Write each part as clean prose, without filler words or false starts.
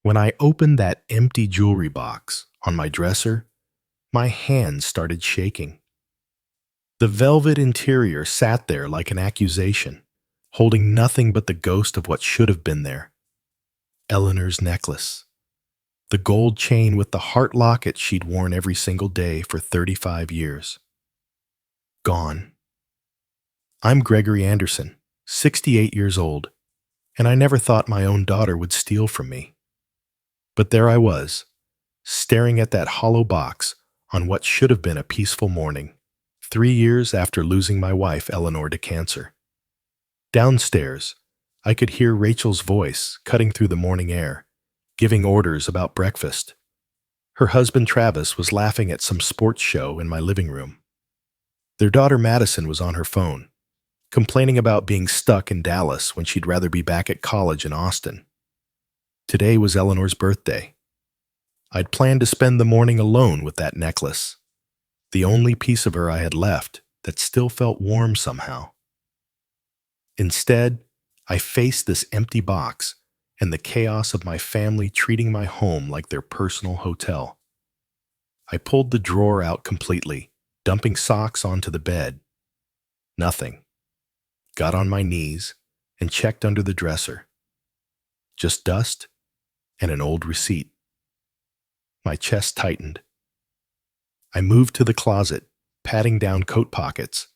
When I opened that empty jewelry box on my dresser, my hands started shaking. The velvet interior sat there like an accusation, holding nothing but the ghost of what should have been there. Eleanor's necklace. The gold chain with the heart locket she'd worn every single day for 35 years. Gone. I'm Gregory Anderson, 68 years old, and I never thought my own daughter would steal from me. But there I was, staring at that hollow box on what should have been a peaceful morning, 3 years after losing my wife Eleanor to cancer. Downstairs, I could hear Rachel's voice cutting through the morning air, giving orders about breakfast. Her husband Travis was laughing at some sports show in my living room. Their daughter Madison was on her phone, complaining about being stuck in Dallas when she'd rather be back at college in Austin. Today was Eleanor's birthday. I'd planned to spend the morning alone with that necklace, the only piece of her I had left that still felt warm somehow. Instead, I faced this empty box and the chaos of my family treating my home like their personal hotel. I pulled the drawer out completely, dumping socks onto the bed. Nothing. Got on my knees and checked under the dresser. Just dust and an old receipt. My chest tightened. I moved to the closet, patting down coat pockets,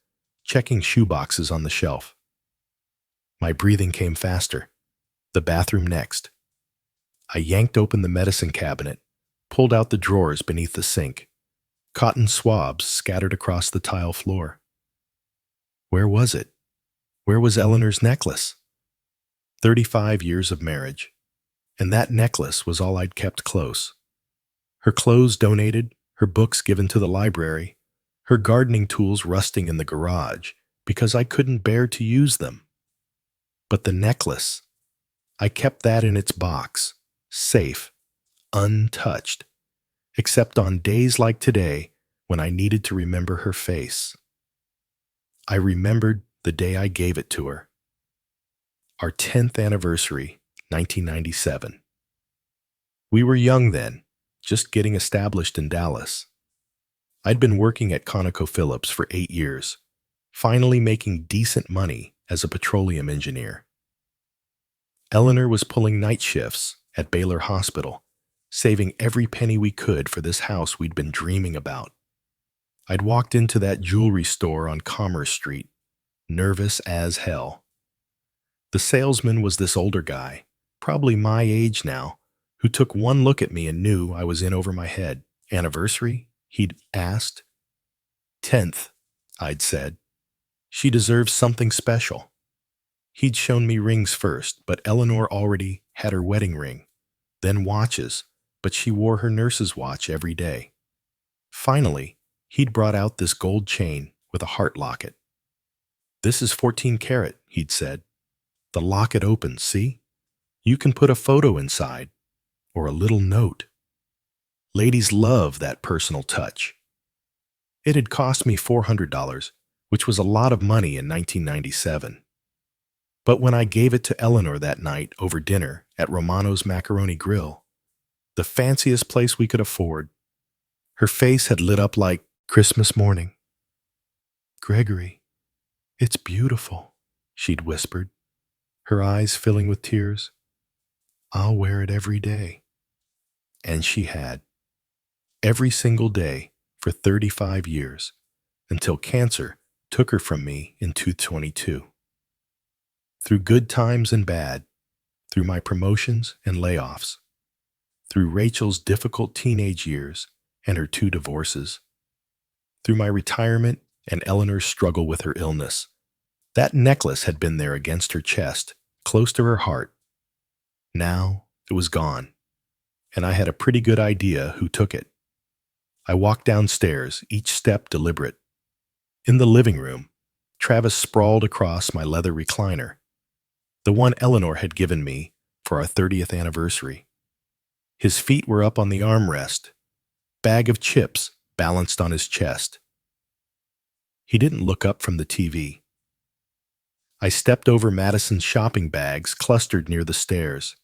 checking shoe boxes on the shelf. My breathing came faster. The bathroom next. I yanked open the medicine cabinet, pulled out the drawers beneath the sink. Cotton swabs scattered across the tile floor. Where was it? Where was Eleanor's necklace? 35 years of marriage, and that necklace was all I'd kept close. Her clothes donated, her books given to the library, her gardening tools rusting in the garage because I couldn't bear to use them. But the necklace, I kept that in its box, safe, untouched, except on days like today when I needed to remember her face. I remembered the day I gave it to her. Our 10th anniversary, 1997. We were young then, just getting established in Dallas. I'd been working at ConocoPhillips for 8 years, finally making decent money as a petroleum engineer. Eleanor was pulling night shifts at Baylor Hospital, saving every penny we could for this house we'd been dreaming about. I'd walked into that jewelry store on Commerce Street, nervous as hell. The salesman was this older guy, probably my age now, who took one look at me and knew I was in over my head. Anniversary? He'd asked. 10th, I'd said. She deserves something special. He'd shown me rings first, but Eleanor already had her wedding ring, then watches, but she wore her nurse's watch every day. Finally, he'd brought out this gold chain with a heart locket. This is 14 karat, he'd said. The locket opens, see? You can put a photo inside, or a little note. Ladies love that personal touch. It had cost me $400, which was a lot of money in 1997. But when I gave it to Eleanor that night over dinner at Romano's Macaroni Grill, the fanciest place we could afford, her face had lit up like Christmas morning. Gregory, it's beautiful, she'd whispered, her eyes filling with tears. I'll wear it every day. And she had. Every single day for 35 years, until cancer took her from me in 2022. Through good times and bad, through my promotions and layoffs, through Rachel's difficult teenage years and her 2 divorces, through my retirement and Eleanor's struggle with her illness, that necklace had been there against her chest, close to her heart. Now it was gone, and I had a pretty good idea who took it. I walked downstairs, each step deliberate. In the living room, Travis sprawled across my leather recliner, the one Eleanor had given me for our 30th anniversary. His feet were up on the armrest, bag of chips balanced on his chest. He didn't look up from the TV. I stepped over Madison's shopping bags clustered near the stairs.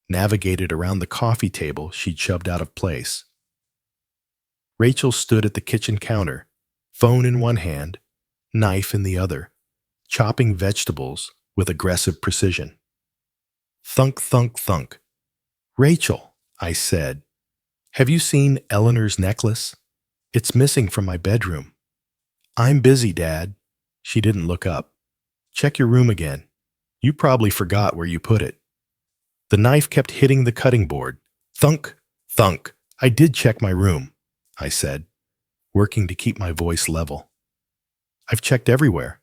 navigated around the coffee table she'd shoved out of place. Rachel stood at the kitchen counter, phone in one hand, knife in the other, chopping vegetables with aggressive precision. Thunk, thunk, thunk. "Rachel," I said, "have you seen Eleanor's necklace? It's missing from my bedroom." "I'm busy, Dad." She didn't look up. "Check your room again. You probably forgot where you put it." The knife kept hitting the cutting board. Thunk, thunk. "I did check my room," I said, working to keep my voice level. "I've checked everywhere.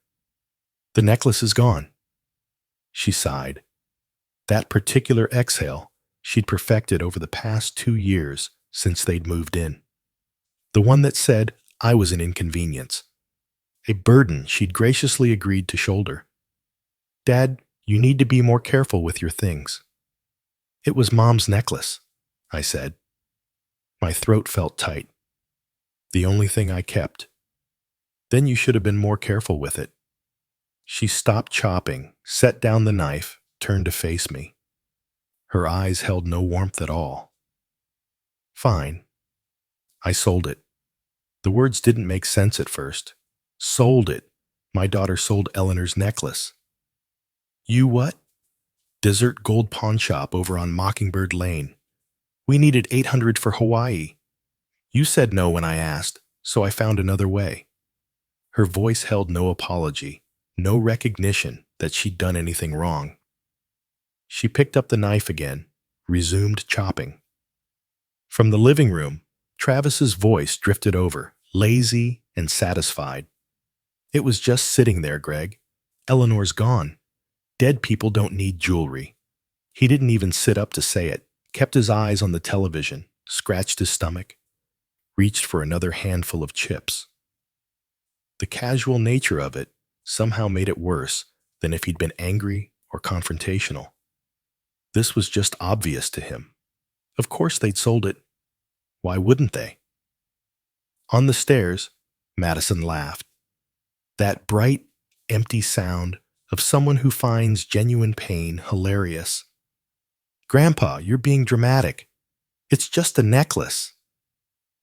The necklace is gone." She sighed. That particular exhale she'd perfected over the past 2 years since they'd moved in. The one that said I was an inconvenience, a burden she'd graciously agreed to shoulder. "Dad, you need to be more careful with your things." "It was Mom's necklace," I said. My throat felt tight. The only thing I kept. "Then you should have been more careful with it." She stopped chopping, set down the knife, turned to face me. Her eyes held no warmth at all. "Fine. I sold it." The words didn't make sense at first. Sold it. My daughter sold Eleanor's necklace. "You what?" "Desert Gold Pawn Shop over on Mockingbird Lane. We needed $800 for Hawaii. You said no when I asked, so I found another way." Her voice held no apology, no recognition that she'd done anything wrong. She picked up the knife again, resumed chopping. From the living room, Travis's voice drifted over, lazy and satisfied. "It was just sitting there, Greg. Eleanor's gone. Dead people don't need jewelry." He didn't even sit up to say it, kept his eyes on the television, scratched his stomach, reached for another handful of chips. The casual nature of it somehow made it worse than if he'd been angry or confrontational. This was just obvious to him. Of course they'd sold it. Why wouldn't they? On the stairs, Madison laughed. That bright, empty sound of someone who finds genuine pain hilarious. "Grandpa, you're being dramatic. It's just a necklace.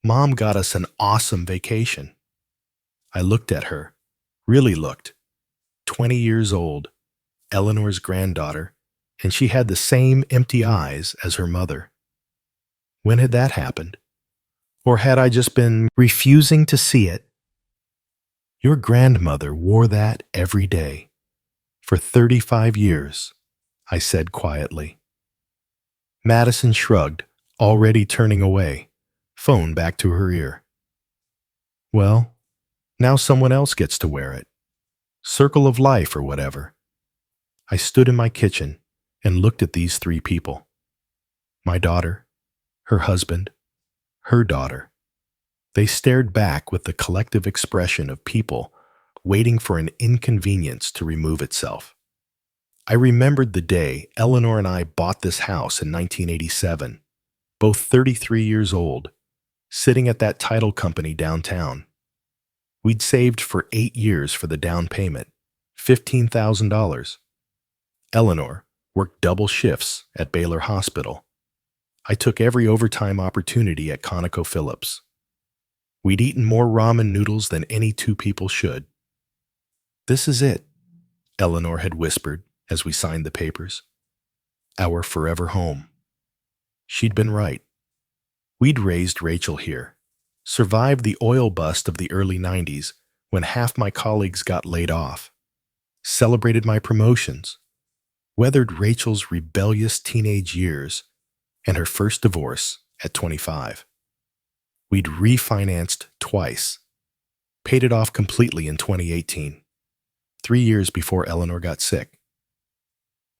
Mom got us an awesome vacation." I looked at her, really looked. 20 years old, Eleanor's granddaughter, and she had the same empty eyes as her mother. When had that happened? Or had I just been refusing to see it? "Your grandmother wore that every day. For 35 years, I said quietly. Madison shrugged, already turning away, phone back to her ear. "Well, now someone else gets to wear it. Circle of life or whatever." I stood in my kitchen and looked at these three people. My daughter, her husband, her daughter. They stared back with the collective expression of people waiting for an inconvenience to remove itself. I remembered the day Eleanor and I bought this house in 1987, both 33 years old, sitting at that title company downtown. We'd saved for 8 years for the down payment, $15,000. Eleanor worked double shifts at Baylor Hospital. I took every overtime opportunity at ConocoPhillips. We'd eaten more ramen noodles than any two people should. "This is it," Eleanor had whispered as we signed the papers. "Our forever home." She'd been right. We'd raised Rachel here, survived the oil bust of the early 90s when half my colleagues got laid off, celebrated my promotions, weathered Rachel's rebellious teenage years and her first divorce at 25. We'd refinanced twice, paid it off completely in 2018, 3 years before Eleanor got sick.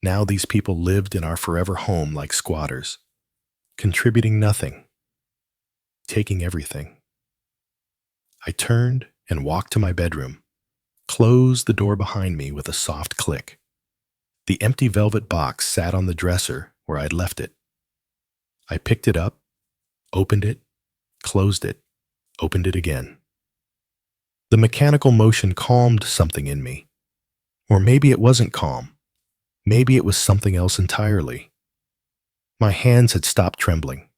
Now these people lived in our forever home like squatters, contributing nothing, taking everything. I turned and walked to my bedroom, closed the door behind me with a soft click. The empty velvet box sat on the dresser where I'd left it. I picked it up, opened it, closed it, opened it again. The mechanical motion calmed something in me. Or maybe it wasn't calm. Maybe it was something else entirely. My hands had stopped trembling.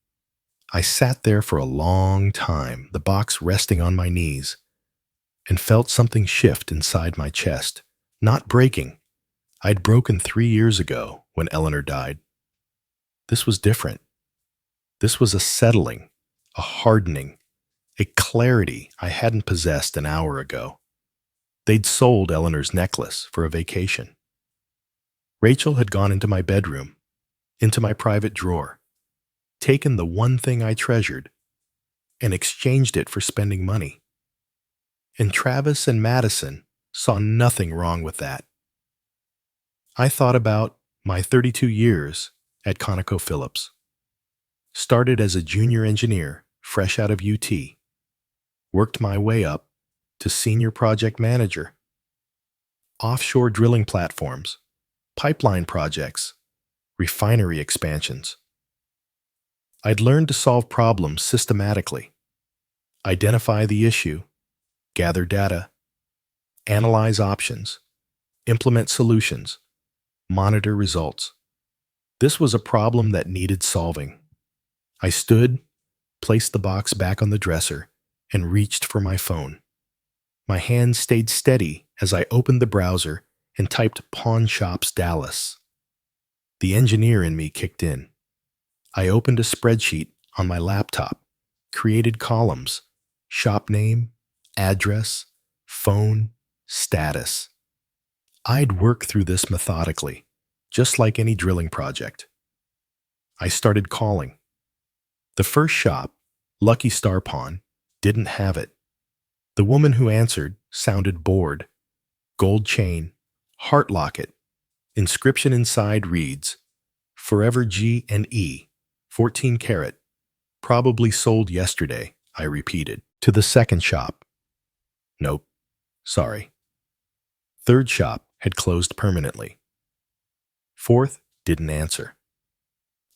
I sat there for a long time, the box resting on my knees, and felt something shift inside my chest. Not breaking. I'd broken 3 years ago when Eleanor died. This was different. This was a settling, a hardening, a clarity I hadn't possessed an hour ago. They'd sold Eleanor's necklace for a vacation. Rachel had gone into my bedroom, into my private drawer, taken the one thing I treasured, and exchanged it for spending money. And Travis and Madison saw nothing wrong with that. I thought about my 32 years at ConocoPhillips. Started as a junior engineer, fresh out of UT. Worked my way up to senior project manager. Offshore drilling platforms, pipeline projects, refinery expansions. I'd learned to solve problems systematically, identify the issue, gather data, analyze options, implement solutions, monitor results. This was a problem that needed solving. I stood, placed the box back on the dresser, and reached for my phone. My hand stayed steady as I opened the browser and typed Pawn Shops Dallas. The engineer in me kicked in. I opened a spreadsheet on my laptop, created columns, shop name, address, phone, status. I'd work through this methodically, just like any drilling project. I started calling. The first shop, Lucky Star Pawn, didn't have it. The woman who answered sounded bored. Gold chain, heart locket. Inscription inside reads, Forever G and E, 14 karat. Probably sold yesterday, I repeated. To the second shop. Nope. Sorry. Third shop had closed permanently. Fourth didn't answer.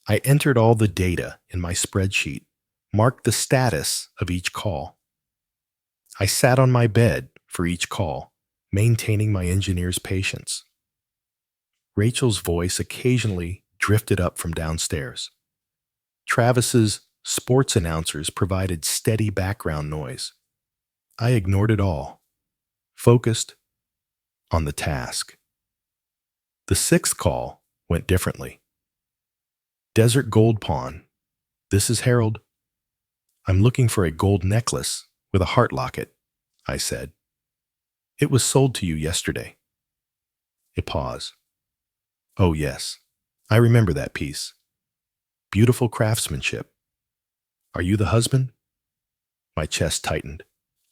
I entered all the data in my spreadsheet, marked the status of each call. I sat on my bed for each call, maintaining my engineer's patience. Rachel's voice occasionally drifted up from downstairs. Travis's sports announcers provided steady background noise. I ignored it all, focused on the task. The sixth call went differently. Desert Gold Pawn. This is Harold. I'm looking for a gold necklace with a heart locket, I said. It was sold to you yesterday. A pause. Oh, yes. I remember that piece. Beautiful craftsmanship. Are you the husband? My chest tightened.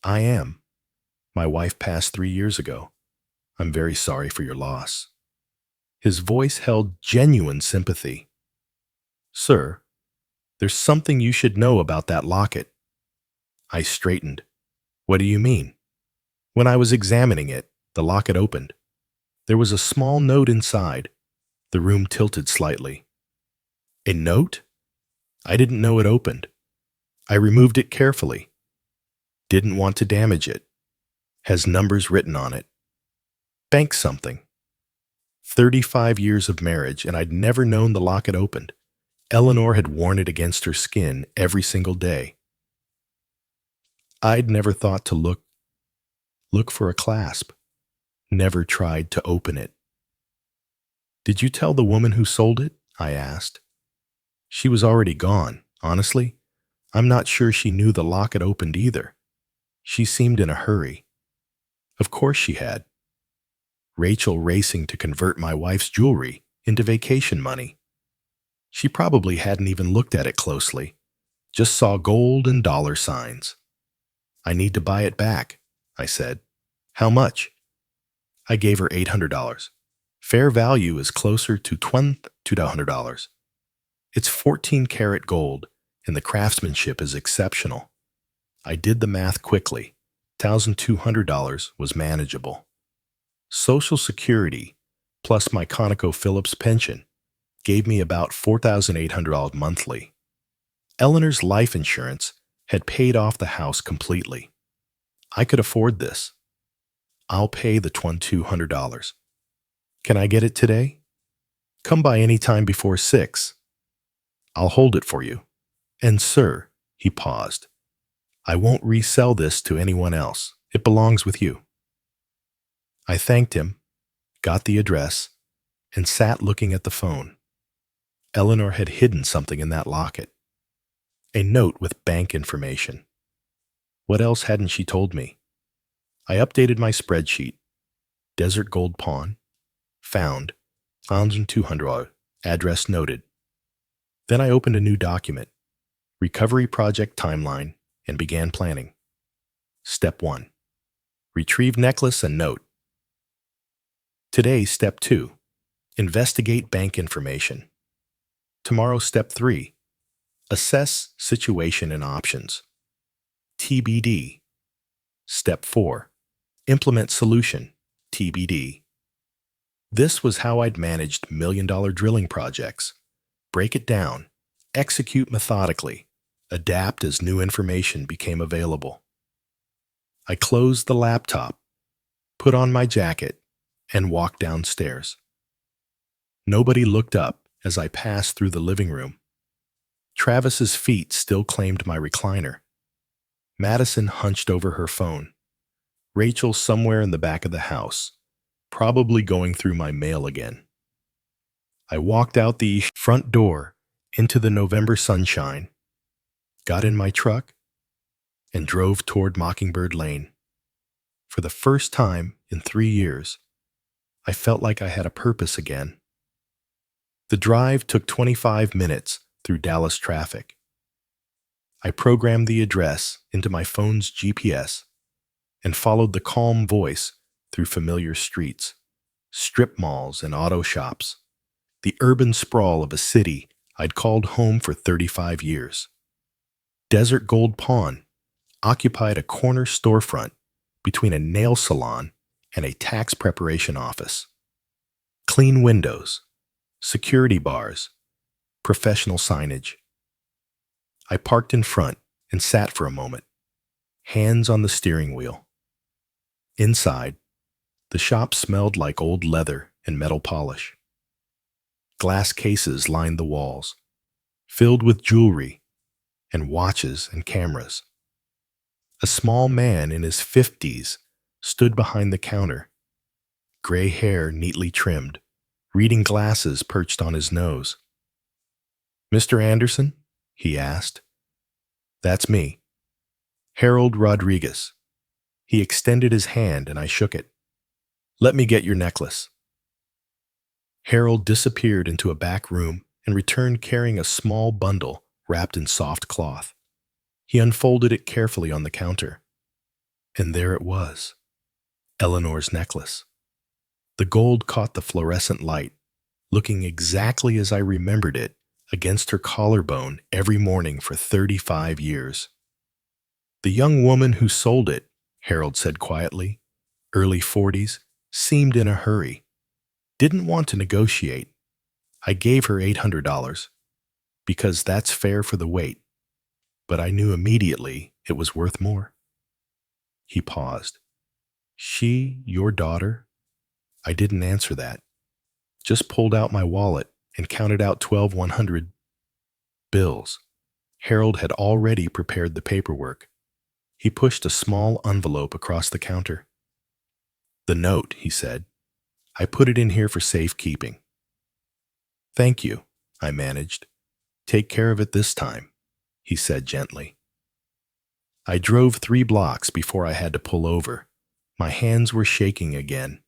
I am. My wife passed 3 years ago. I'm very sorry for your loss. His voice held genuine sympathy. Sir, there's something you should know about that locket. I straightened. What do you mean? When I was examining it, the locket opened. There was a small note inside. The room tilted slightly. A note? I didn't know it opened. I removed it carefully. Didn't want to damage it. Has numbers written on it. Bank something. 35 years of marriage, and I'd never known the locket opened. Eleanor had worn it against her skin every single day. I'd never thought to look for a clasp. Never tried to open it. Did you tell the woman who sold it? I asked. She was already gone. Honestly, I'm not sure she knew the locket opened either. She seemed in a hurry. Of course she had. Rachel racing to convert my wife's jewelry into vacation money. She probably hadn't even looked at it closely, just saw gold and dollar signs. I need to buy it back, I said. How much? I gave her $800. Fair value is closer to $200. It's 14 karat gold, and the craftsmanship is exceptional. I did the math quickly. $1,200 was manageable. Social Security, plus my ConocoPhillips pension, gave me about $4,800 monthly. Eleanor's life insurance had paid off the house completely. I could afford this. I'll pay the $2,200. Can I get it today? Come by any time before 6. I'll hold it for you. And sir, he paused, I won't resell this to anyone else. It belongs with you. I thanked him, got the address, and sat looking at the phone. Eleanor had hidden something in that locket. A note with bank information. What else hadn't she told me? I updated my spreadsheet. Desert Gold Pawn. Found. 1,200. Address noted. Then I opened a new document. Recovery Project Timeline, and began planning. Step 1. Retrieve necklace and note. Today, Step 2. Investigate bank information. Tomorrow, Step 3. Assess situation and options. TBD. Step 4. Implement solution. TBD. This was how I'd managed million-dollar drilling projects. Break it down, execute methodically, adapt as new information became available. I closed the laptop, put on my jacket, and walked downstairs. Nobody looked up as I passed through the living room. Travis's feet still claimed my recliner. Madison hunched over her phone. Rachel somewhere in the back of the house, probably going through my mail again. I walked out the front door into the November sunshine, got in my truck, and drove toward Mockingbird Lane. For the first time in 3 years, I felt like I had a purpose again. The drive took 25 minutes through Dallas traffic. I programmed the address into my phone's GPS and followed the calm voice through familiar streets, strip malls and auto shops, the urban sprawl of a city I'd called home for 35 years. Desert Gold Pawn occupied a corner storefront between a nail salon and a tax preparation office. Clean windows, security bars, professional signage. I parked in front and sat for a moment, hands on the steering wheel. Inside, the shop smelled like old leather and metal polish. Glass cases lined the walls, filled with jewelry and watches and cameras. A small man in his 50s stood behind the counter, gray hair neatly trimmed, reading glasses perched on his nose. "Mr. Anderson?" he asked. "That's me. Harold Rodriguez." He extended his hand and I shook it. "Let me get your necklace." Harold disappeared into a back room and returned carrying a small bundle wrapped in soft cloth. He unfolded it carefully on the counter. And there it was, Eleanor's necklace. The gold caught the fluorescent light, looking exactly as I remembered it against her collarbone every morning for 35 years. The young woman who sold it, Harold said quietly, early 40s, seemed in a hurry. Didn't want to negotiate. I gave her $800, because that's fair for the weight, but I knew immediately it was worth more. He paused. "She, your daughter?" I didn't answer that. Just pulled out my wallet and counted out 12 100 bills. Harold had already prepared the paperwork. He pushed a small envelope across the counter. "The note," he said. "I put it in here for safekeeping." "Thank you," I managed. "Take care of it this time," he said gently. I drove 3 blocks before I had to pull over. My hands were shaking again,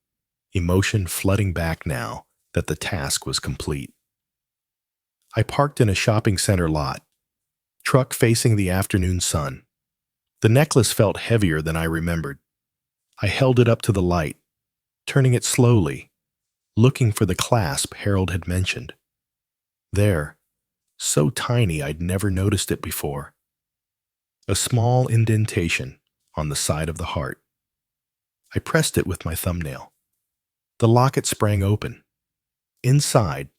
emotion flooding back now that the task was complete. I parked in a shopping center lot, truck facing the afternoon sun. The necklace felt heavier than I remembered. I held it up to the light, turning it slowly, looking for the clasp Harold had mentioned. There, so tiny I'd never noticed it before. A small indentation on the side of the heart. I pressed it with my thumbnail. The locket sprang open. Inside,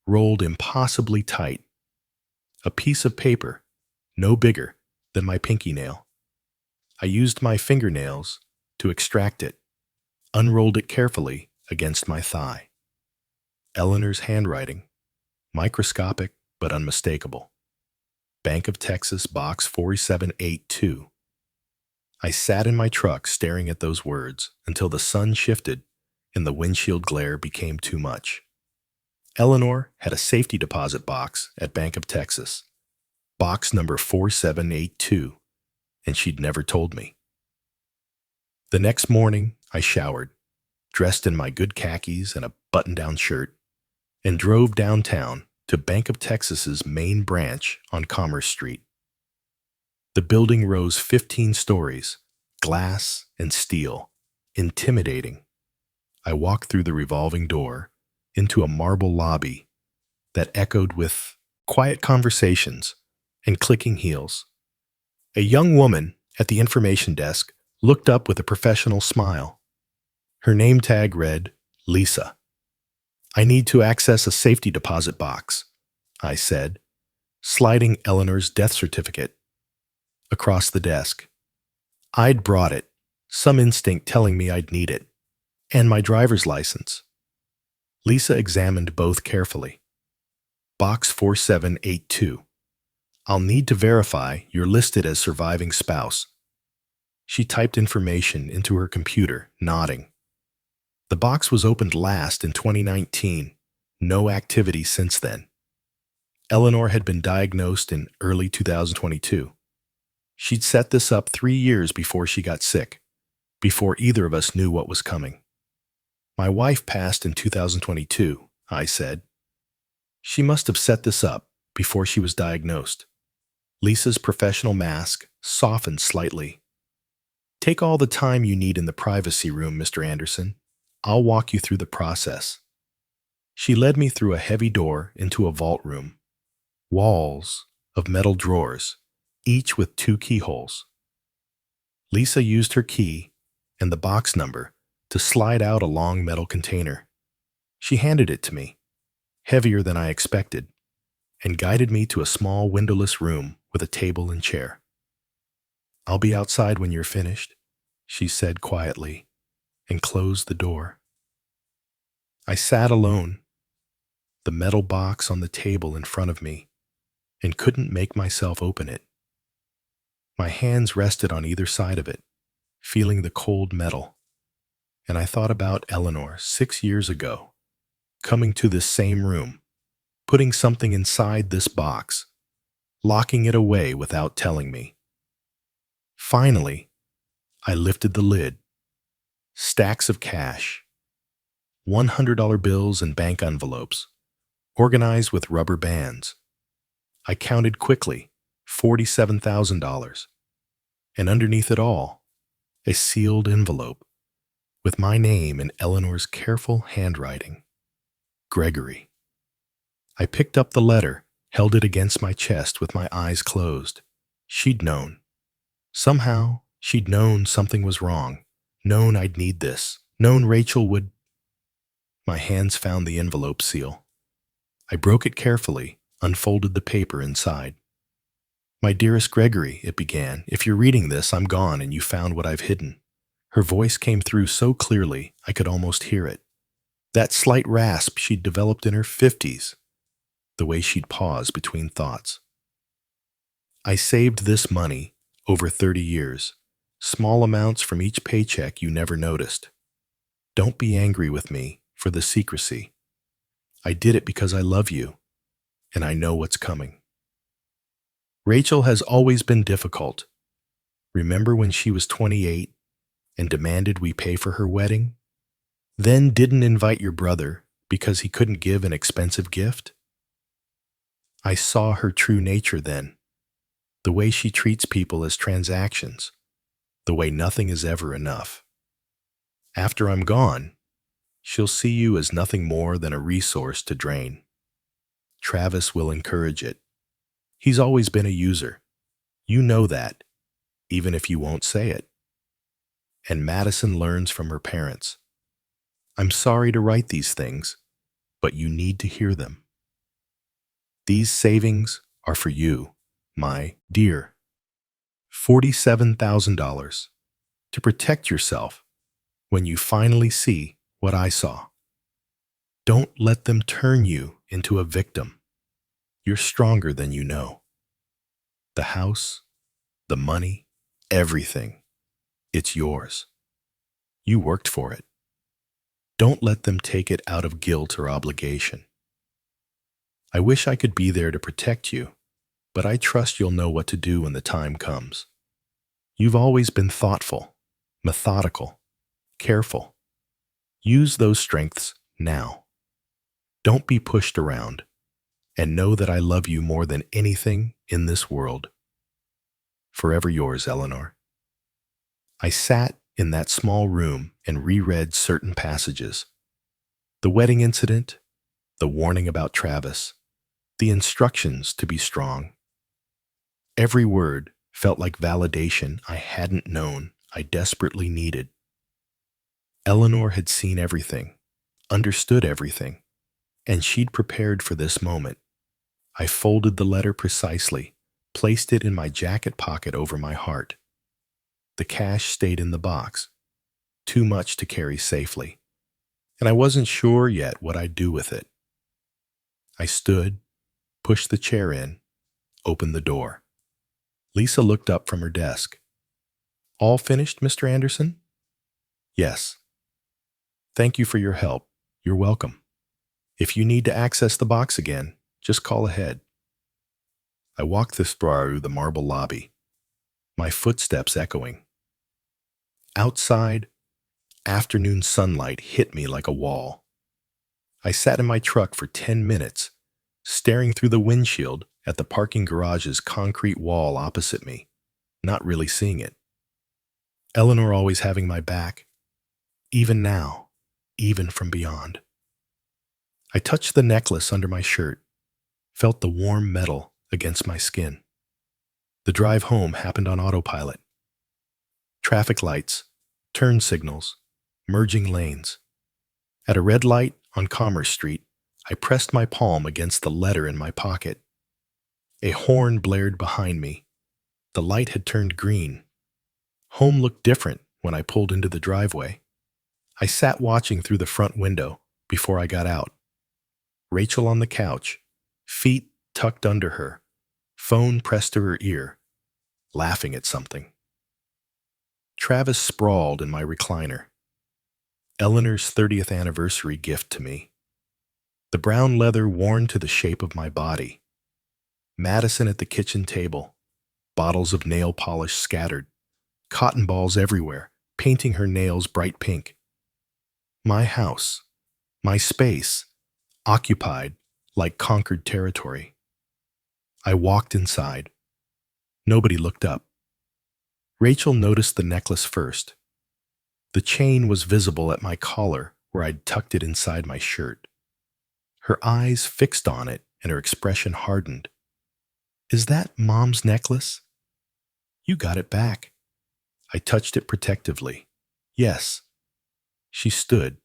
rolled impossibly tight. A piece of paper, no bigger than my pinky nail. I used my fingernails to extract it, unrolled it carefully against my thigh. Eleanor's handwriting, microscopic but unmistakable. Bank of Texas, Box 4782. I sat in my truck staring at those words until the sun shifted and the windshield glare became too much. Eleanor had a safety deposit box at Bank of Texas, box number 4782, and she'd never told me. The next morning, I showered, dressed in my good khakis and a button-down shirt, and drove downtown to Bank of Texas's main branch on Commerce Street. The building rose 15 stories, glass and steel, intimidating. I walked through the revolving door into a marble lobby that echoed with quiet conversations and clicking heels. A young woman at the information desk looked up with a professional smile. Her name tag read, Lisa. "I need to access a safety deposit box," I said, sliding Eleanor's death certificate across the desk. I'd brought it, some instinct telling me I'd need it, and my driver's license. Lisa examined both carefully. Box 4782. "I'll need to verify you're listed as surviving spouse." She typed information into her computer, nodding. The box was opened last in 2019. No activity since then. Eleanor had been diagnosed in early 2022. She'd set this up 3 years before she got sick, before either of us knew what was coming. "My wife passed in 2022, I said. "She must have set this up before she was diagnosed." Lisa's professional mask softened slightly. "Take all the time you need in the privacy room, Mr. Anderson. I'll walk you through the process." She led me through a heavy door into a vault room. Walls of metal drawers, each with 2 keyholes. Lisa used her key and the box number to slide out a long metal container. She handed it to me, heavier than I expected, and guided me to a small windowless room with a table and chair. "I'll be outside when you're finished," she said quietly, and closed the door. I sat alone, the metal box on the table in front of me, and couldn't make myself open it. My hands rested on either side of it, feeling the cold metal, and I thought about Eleanor 6 years ago, coming to this same room, putting something inside this box, locking it away without telling me. Finally, I lifted the lid. Stacks of cash, $100 bills and bank envelopes, organized with rubber bands. I counted quickly, $47,000. And underneath it all, a sealed envelope with my name in Eleanor's careful handwriting. Gregory. I picked up the letter, held it against my chest with my eyes closed. She'd known. Somehow, she'd known something was wrong, known I'd need this, known Rachel would. My hands found the envelope seal. I broke it carefully, unfolded the paper inside. "My dearest Gregory," it began, "if you're reading this, I'm gone and you found what I've hidden." Her voice came through so clearly I could almost hear it. That slight rasp she'd developed in her 50s, the way she'd pause between thoughts. "I saved this money over 30 years, small amounts from each paycheck you never noticed. Don't be angry with me for the secrecy. I did it because I love you, and I know what's coming. Rachel has always been difficult. Remember when she was 28 and demanded we pay for her wedding? Then didn't invite your brother because he couldn't give an expensive gift? I saw her true nature then, the way she treats people as transactions, the way nothing is ever enough. After I'm gone, she'll see you as nothing more than a resource to drain. Travis will encourage it. He's always been a user. You know that, even if you won't say it. And Madison learns from her parents. I'm sorry to write these things, but you need to hear them. These savings are for you, my dear. $47,000 to protect yourself when you finally see what I saw. Don't let them turn you into a victim. You're stronger than you know. The house, the money, everything. It's yours. You worked for it. Don't let them take it out of guilt or obligation. I wish I could be there to protect you, but I trust you'll know what to do when the time comes. You've always been thoughtful, methodical, careful. Use those strengths now. Don't be pushed around, and know that I love you more than anything in this world. Forever yours, Eleanor. I sat in that small room and reread certain passages. The wedding incident, the warning about Travis, the instructions to be strong. Every word felt like validation I hadn't known I desperately needed. Eleanor had seen everything, understood everything, and she'd prepared for this moment. I folded the letter precisely, placed it in my jacket pocket over my heart. The cash stayed in the box, too much to carry safely, and I wasn't sure yet what I'd do with it. I stood, pushed the chair in, opened the door. Lisa looked up from her desk. All finished, Mr. Anderson? Yes. Thank you for your help. You're welcome. If you need to access the box again, just call ahead. I walked through the marble lobby, my footsteps echoing. Outside, afternoon sunlight hit me like a wall. I sat in my truck for 10 minutes, staring through the windshield at the parking garage's concrete wall opposite me, not really seeing it. Eleanor always having my back, even now, even from beyond. I touched the necklace under my shirt, felt the warm metal against my skin. The drive home happened on autopilot. Traffic lights, turn signals, merging lanes. At a red light on Commerce Street, I pressed my palm against the letter in my pocket. A horn blared behind me. The light had turned green. Home looked different when I pulled into the driveway. I sat watching through the front window before I got out. Rachel on the couch, feet tucked under her, phone pressed to her ear, laughing at something. Travis sprawled in my recliner. Eleanor's 30th anniversary gift to me. The brown leather worn to the shape of my body. Madison at the kitchen table, bottles of nail polish scattered, cotton balls everywhere, painting her nails bright pink. My house, my space, occupied like conquered territory. I walked inside. Nobody looked up. Rachel noticed the necklace first. The chain was visible at my collar where I'd tucked it inside my shirt. Her eyes fixed on it and her expression hardened. Is that Mom's necklace? You got it back. I touched it protectively. Yes. She stood,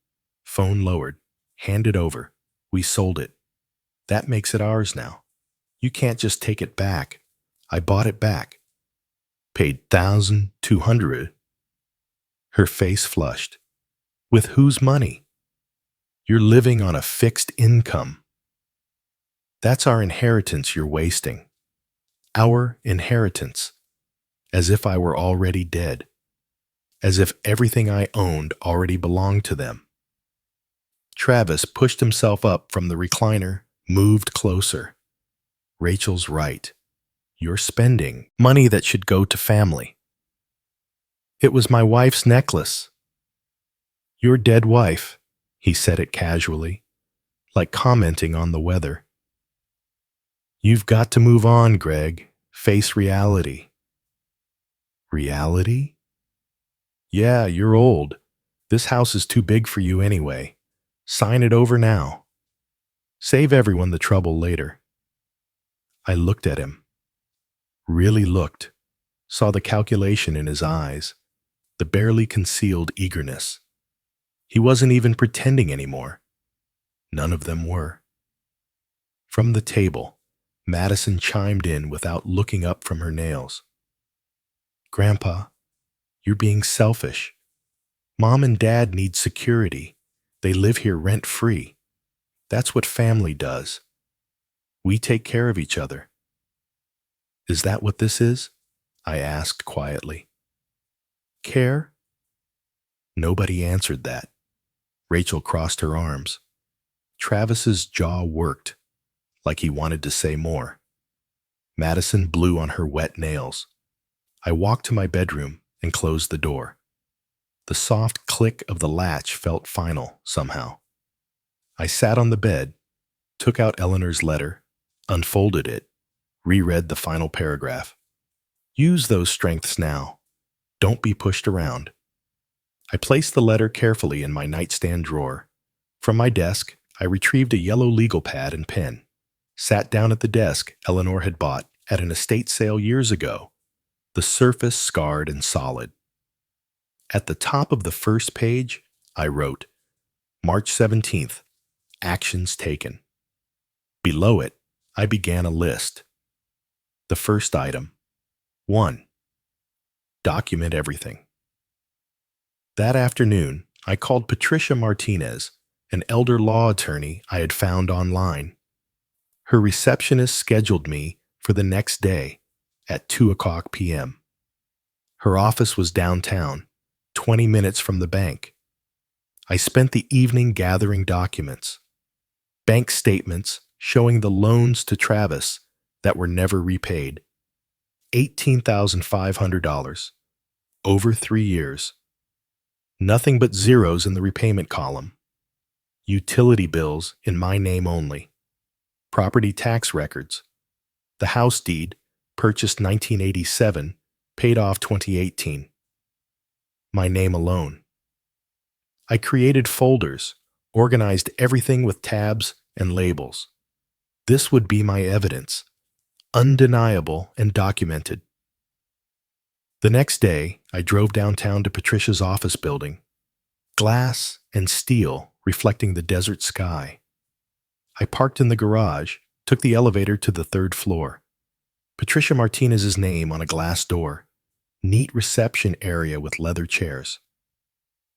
phone lowered, hand it over. We sold it. That makes it ours now. You can't just take it back. I bought it back. Paid $1,200. Her face flushed. With whose money? You're living on a fixed income. That's our inheritance you're wasting. Our inheritance. As if I were already dead. As if everything I owned already belonged to them. Travis pushed himself up from the recliner, moved closer. Rachel's right. You're spending money that should go to family. It was my wife's necklace. Your dead wife, he said it casually, like commenting on the weather. You've got to move on, Greg. Face reality. Reality? Yeah, you're old. This house is too big for you anyway. Sign it over now. Save everyone the trouble later. I looked at him. Really looked. Saw the calculation in his eyes, the barely concealed eagerness. He wasn't even pretending anymore. None of them were. From the table, Madison chimed in without looking up from her nails. Grandpa, you're being selfish. Mom and Dad need security. They live here rent-free. That's what family does. We take care of each other. Is that what this is? I asked quietly. Care? Nobody answered that. Rachel crossed her arms. Travis's jaw worked, like he wanted to say more. Madison blew on her wet nails. I walked to my bedroom and closed the door. The soft click of the latch felt final, somehow. I sat on the bed, took out Eleanor's letter, unfolded it, reread the final paragraph. Use those strengths now. Don't be pushed around. I placed the letter carefully in my nightstand drawer. From my desk, I retrieved a yellow legal pad and pen, sat down at the desk Eleanor had bought at an estate sale years ago, the surface scarred and solid. At the top of the first page, I wrote, March 17th, actions taken. Below it, I began a list. The first item, 1. Document everything. That afternoon, I called Patricia Martinez, an elder law attorney I had found online. Her receptionist scheduled me for the next day at 2:00 p.m. Her office was downtown, 20 minutes from the bank. I spent the evening gathering documents, bank statements showing the loans to Travis that were never repaid, $18,500, over 3 years. Nothing but zeros in the repayment column. Utility bills in my name only. Property tax records. The house deed, purchased 1987, paid off 2018. My name alone. I created folders, organized everything with tabs and labels. This would be my evidence, undeniable and documented. The next day, I drove downtown to Patricia's office building, glass and steel reflecting the desert sky. I parked in the garage, took the elevator to the 3rd floor. Patricia Martinez's name on a glass door, neat reception area with leather chairs.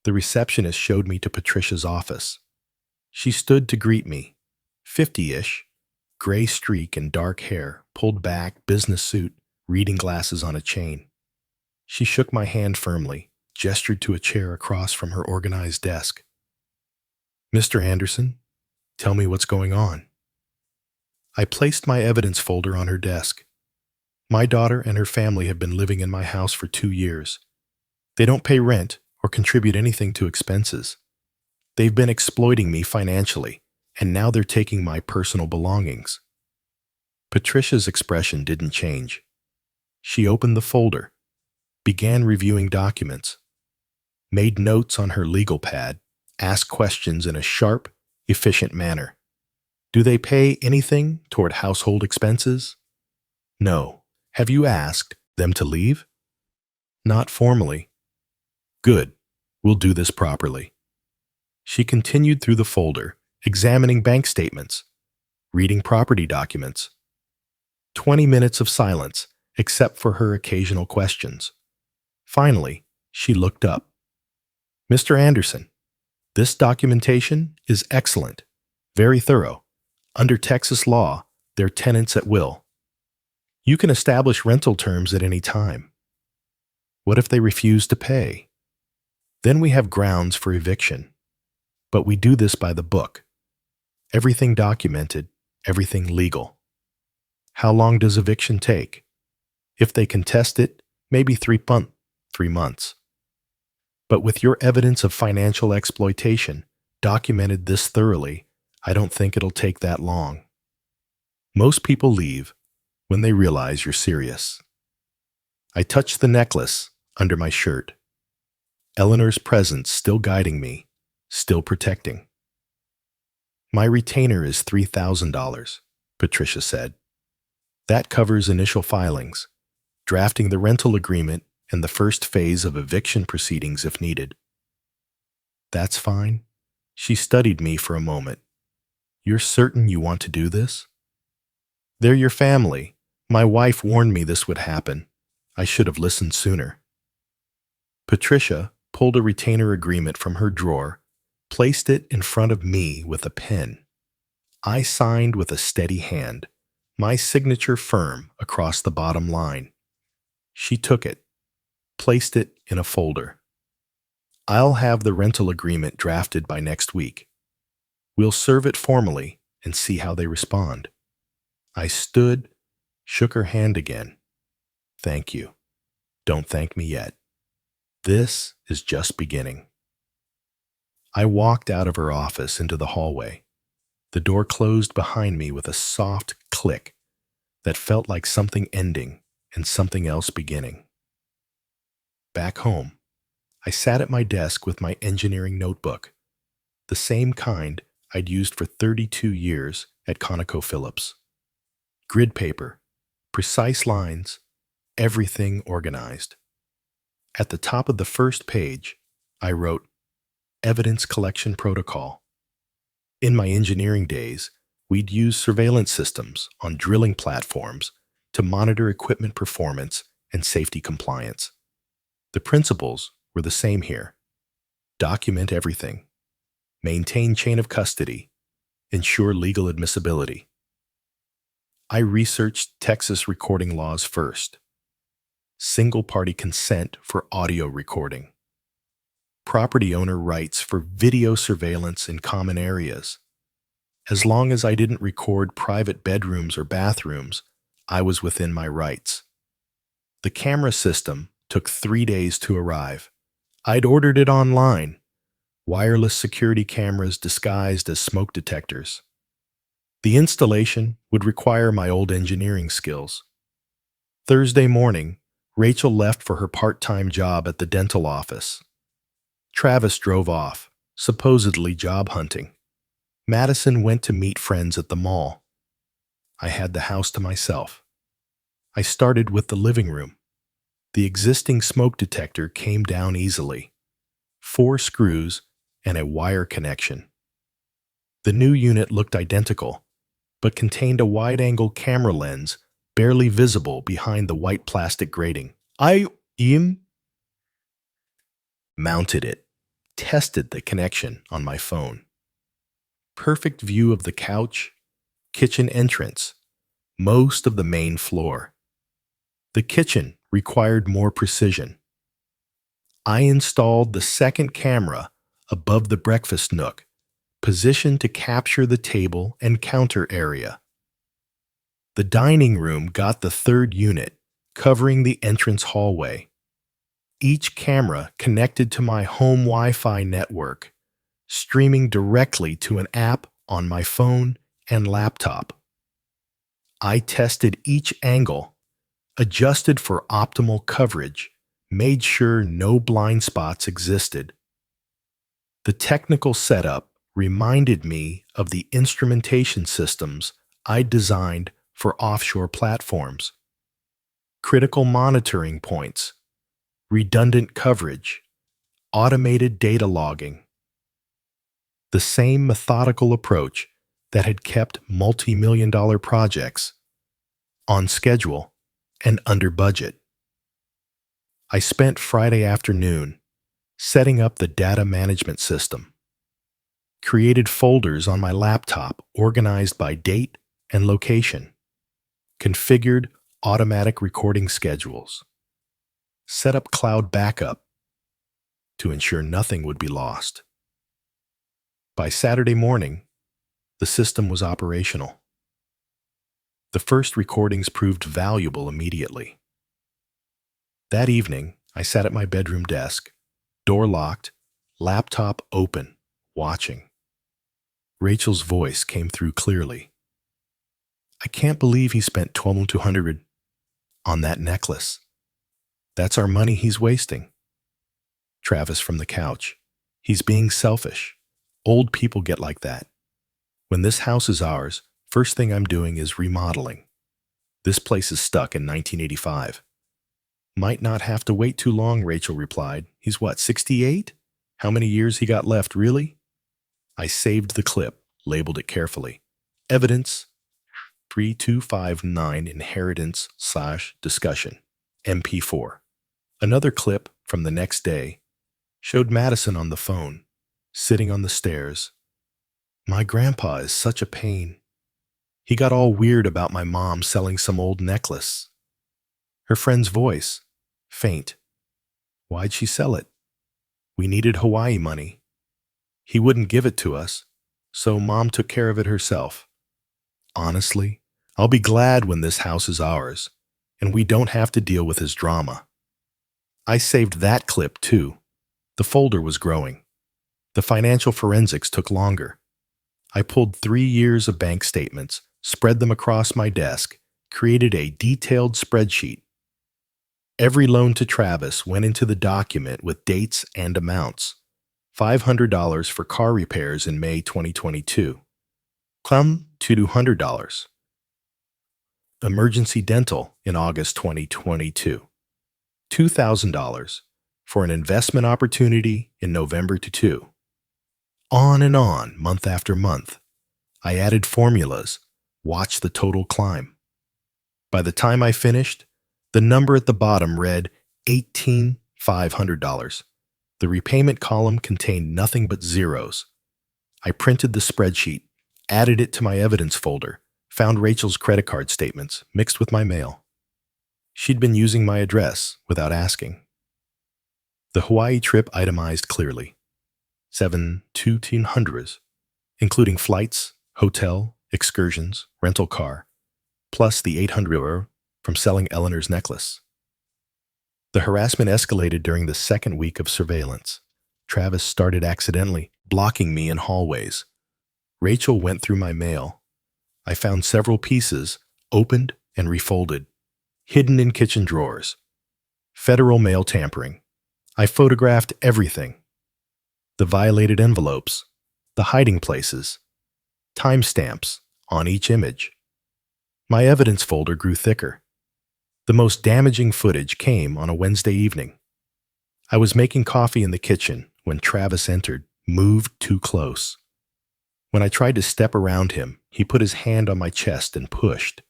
The receptionist showed me to Patricia's office. She stood to greet me, 50-ish, gray streak and dark hair, pulled back, business suit, reading glasses on a chain. She shook my hand firmly, gestured to a chair across from her organized desk. Mr. Anderson, tell me what's going on. I placed my evidence folder on her desk. My daughter and her family have been living in my house for 2 years. They don't pay rent or contribute anything to expenses. They've been exploiting me financially, and now they're taking my personal belongings. Patricia's expression didn't change. She opened the folder, began reviewing documents, made notes on her legal pad, asked questions in a sharp, efficient manner. Do they pay anything toward household expenses? No. Have you asked them to leave? Not formally. Good. We'll do this properly. She continued through the folder, examining bank statements, reading property documents. 20 minutes of silence, except for her occasional questions. Finally, she looked up. Mr. Anderson, this documentation is excellent, very thorough. Under Texas law, they're tenants at will. You can establish rental terms at any time. What if they refuse to pay? Then we have grounds for eviction. But we do this by the book. Everything documented, everything legal. How long does eviction take? If they contest it, maybe 3 months. But with your evidence of financial exploitation documented this thoroughly, I don't think it'll take that long. Most people leave when they realize you're serious. I touched the necklace under my shirt. Eleanor's presence still guiding me, still protecting. My retainer is $3,000, Patricia said. That covers initial filings, drafting the rental agreement and the first phase of eviction proceedings if needed. That's fine. She studied me for a moment. You're certain you want to do this? They're your family. My wife warned me this would happen. I should have listened sooner. Patricia pulled a retainer agreement from her drawer, placed it in front of me with a pen. I signed with a steady hand, my signature firm across the bottom line. She took it, placed it in a folder. I'll have the rental agreement drafted by next week. We'll serve it formally and see how they respond. I stood, shook her hand again. Thank you. Don't thank me yet. This is just beginning. I walked out of her office into the hallway. The door closed behind me with a soft click that felt like something ending and something else beginning. Back home, I sat at my desk with my engineering notebook, the same kind I'd used for 32 years at ConocoPhillips. Grid paper, precise lines, everything organized. At the top of the first page, I wrote, Evidence Collection Protocol. In my engineering days, we'd use surveillance systems on drilling platforms to monitor equipment performance and safety compliance. The principles were the same here. Document everything. Maintain chain of custody. Ensure legal admissibility. I researched Texas recording laws first. Single-party consent for audio recording. Property owner rights for video surveillance in common areas. As long as I didn't record private bedrooms or bathrooms, I was within my rights. The camera system took 3 days to arrive. I'd ordered it online. Wireless security cameras disguised as smoke detectors. The installation would require my old engineering skills. Thursday morning, Rachel left for her part-time job at the dental office. Travis drove off, supposedly job hunting. Madison went to meet friends at the mall. I had the house to myself. I started with the living room. The existing smoke detector came down easily. 4 screws and a wire connection. The new unit looked identical, but contained a wide-angle camera lens barely visible behind the white plastic grating. I mounted it, tested the connection on my phone. Perfect view of the couch, kitchen entrance, most of the main floor. The kitchen required more precision. I installed the second camera above the breakfast nook, positioned to capture the table and counter area. The dining room got the third unit, covering the entrance hallway. Each camera connected to my home Wi-Fi network, streaming directly to an app on my phone and laptop. I tested each angle, adjusted for optimal coverage, made sure no blind spots existed. The technical setup reminded me of the instrumentation systems I designed for offshore platforms. Critical monitoring points, redundant coverage, automated data logging. The same methodical approach that had kept multi-million-dollar projects on schedule and under budget. I spent Friday afternoon setting up the data management system, created folders on my laptop organized by date and location, configured automatic recording schedules, set up cloud backup to ensure nothing would be lost. By Saturday morning, the system was operational. The first recordings proved valuable immediately. That evening, I sat at my bedroom desk, door locked, laptop open, watching. Rachel's voice came through clearly. I can't believe he spent $12,200 on that necklace. That's our money he's wasting. Travis from the couch. He's being selfish. Old people get like that. When this house is ours, first thing I'm doing is remodeling. This place is stuck in 1985. Might not have to wait too long, Rachel replied. He's what, 68? How many years he got left, really? I saved the clip, labeled it carefully. Evidence 3259 inheritance/discussion, MP4. Another clip from the next day showed Madison on the phone, sitting on the stairs. My grandpa is such a pain. He got all weird about my mom selling some old necklace. Her friend's voice, faint. Why'd she sell it? We needed Hawaii money. He wouldn't give it to us, so Mom took care of it herself. Honestly, I'll be glad when this house is ours, and we don't have to deal with his drama. I saved that clip too. The folder was growing. The financial forensics took longer. I pulled 3 years of bank statements, spread them across my desk, created a detailed spreadsheet. Every loan to Travis went into the document with dates and amounts. $500 for car repairs in May 2022. Come to $200. Emergency dental in August 2022. $2,000 for an investment opportunity in November to 2. On and on, month after month. I added formulas, watched the total climb. By the time I finished, the number at the bottom read $18,500. The repayment column contained nothing but zeros. I printed the spreadsheet, added it to my evidence folder, found Rachel's credit card statements mixed with my mail. She'd been using my address without asking. The Hawaii trip itemized clearly. 7,200s, including flights, hotel, excursions, rental car, plus the 800 from selling Eleanor's necklace. The harassment escalated during the second week of surveillance. Travis started accidentally blocking me in hallways. Rachel went through my mail. I found several pieces, opened and refolded, hidden in kitchen drawers. Federal mail tampering. I photographed everything. The violated envelopes, the hiding places, timestamps on each image. My evidence folder grew thicker. The most damaging footage came on a Wednesday evening. I was making coffee in the kitchen when Travis entered, moved too close. When I tried to step around him, he put his hand on my chest and pushed,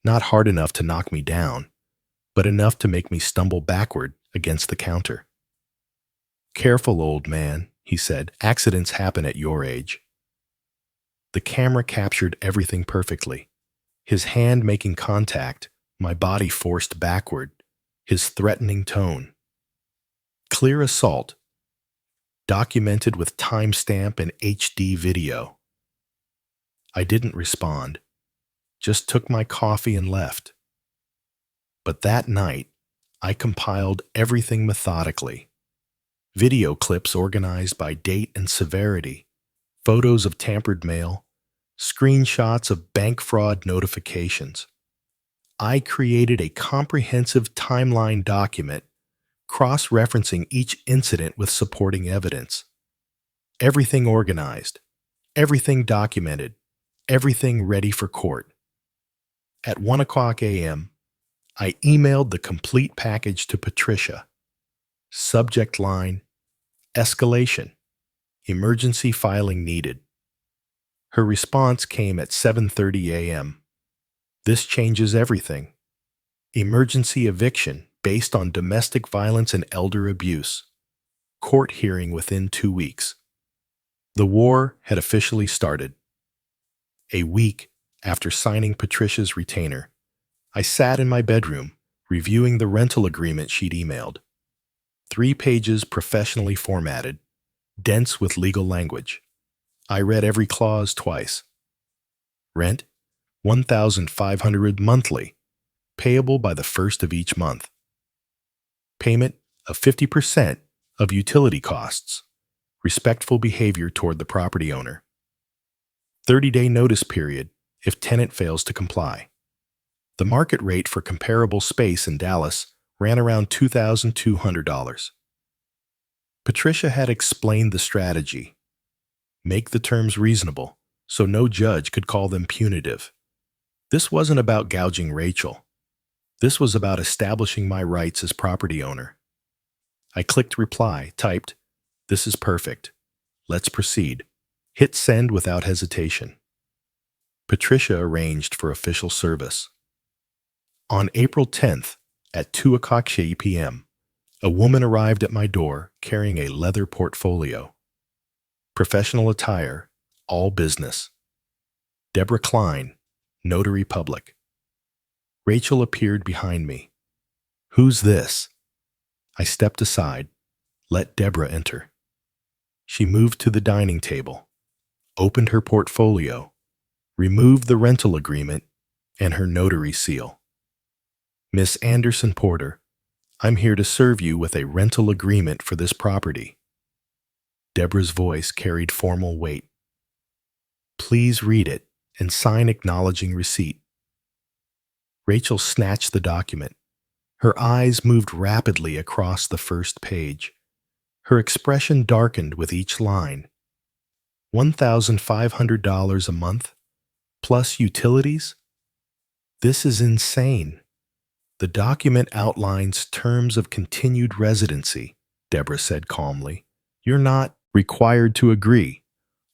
not hard enough to knock me down, but enough to make me stumble backward against the counter. "Careful, old man," he said. "Accidents happen at your age." The camera captured everything perfectly. His hand making contact, my body forced backward, his threatening tone. Clear assault, documented with timestamp and HD video. I didn't respond, just took my coffee and left. But that night, I compiled everything methodically. Video clips organized by date and severity, photos of tampered mail, screenshots of bank fraud notifications. I created a comprehensive timeline document, cross-referencing each incident with supporting evidence. Everything organized, everything documented, everything ready for court. At 1:00 a.m., I emailed the complete package to Patricia. Subject line, escalation, emergency filing needed. Her response came at 7:30 a.m. This changes everything. Emergency eviction based on domestic violence and elder abuse. Court hearing within 2 weeks. The war had officially started. A week after signing Patricia's retainer, I sat in my bedroom reviewing the rental agreement she'd emailed. 3 pages professionally formatted, dense with legal language. I read every clause twice. Rent, $1,500 monthly, payable by the 1st of each month. Payment of 50% of utility costs. Respectful behavior toward the property owner. 30-day notice period if tenant fails to comply. The market rate for comparable space in Dallas ran around $2,200. Patricia had explained the strategy. Make the terms reasonable, so no judge could call them punitive. This wasn't about gouging Rachel. This was about establishing my rights as property owner. I clicked reply, typed, "This is perfect. Let's proceed." Hit send without hesitation. Patricia arranged for official service. On April 10th, at 2:00 p.m., a woman arrived at my door carrying a leather portfolio. Professional attire, all business. Deborah Klein, Notary Public. Rachel appeared behind me. Who's this? I stepped aside. Let Deborah enter. She moved to the dining table, opened her portfolio, removed the rental agreement, and her notary seal. Miss Anderson Porter, I'm here to serve you with a rental agreement for this property. Deborah's voice carried formal weight. Please read it and sign acknowledging receipt. Rachel snatched the document. Her eyes moved rapidly across the first page. Her expression darkened with each line. $1,500 a month, plus utilities? This is insane. The document outlines terms of continued residency, Deborah said calmly. You're not required to agree,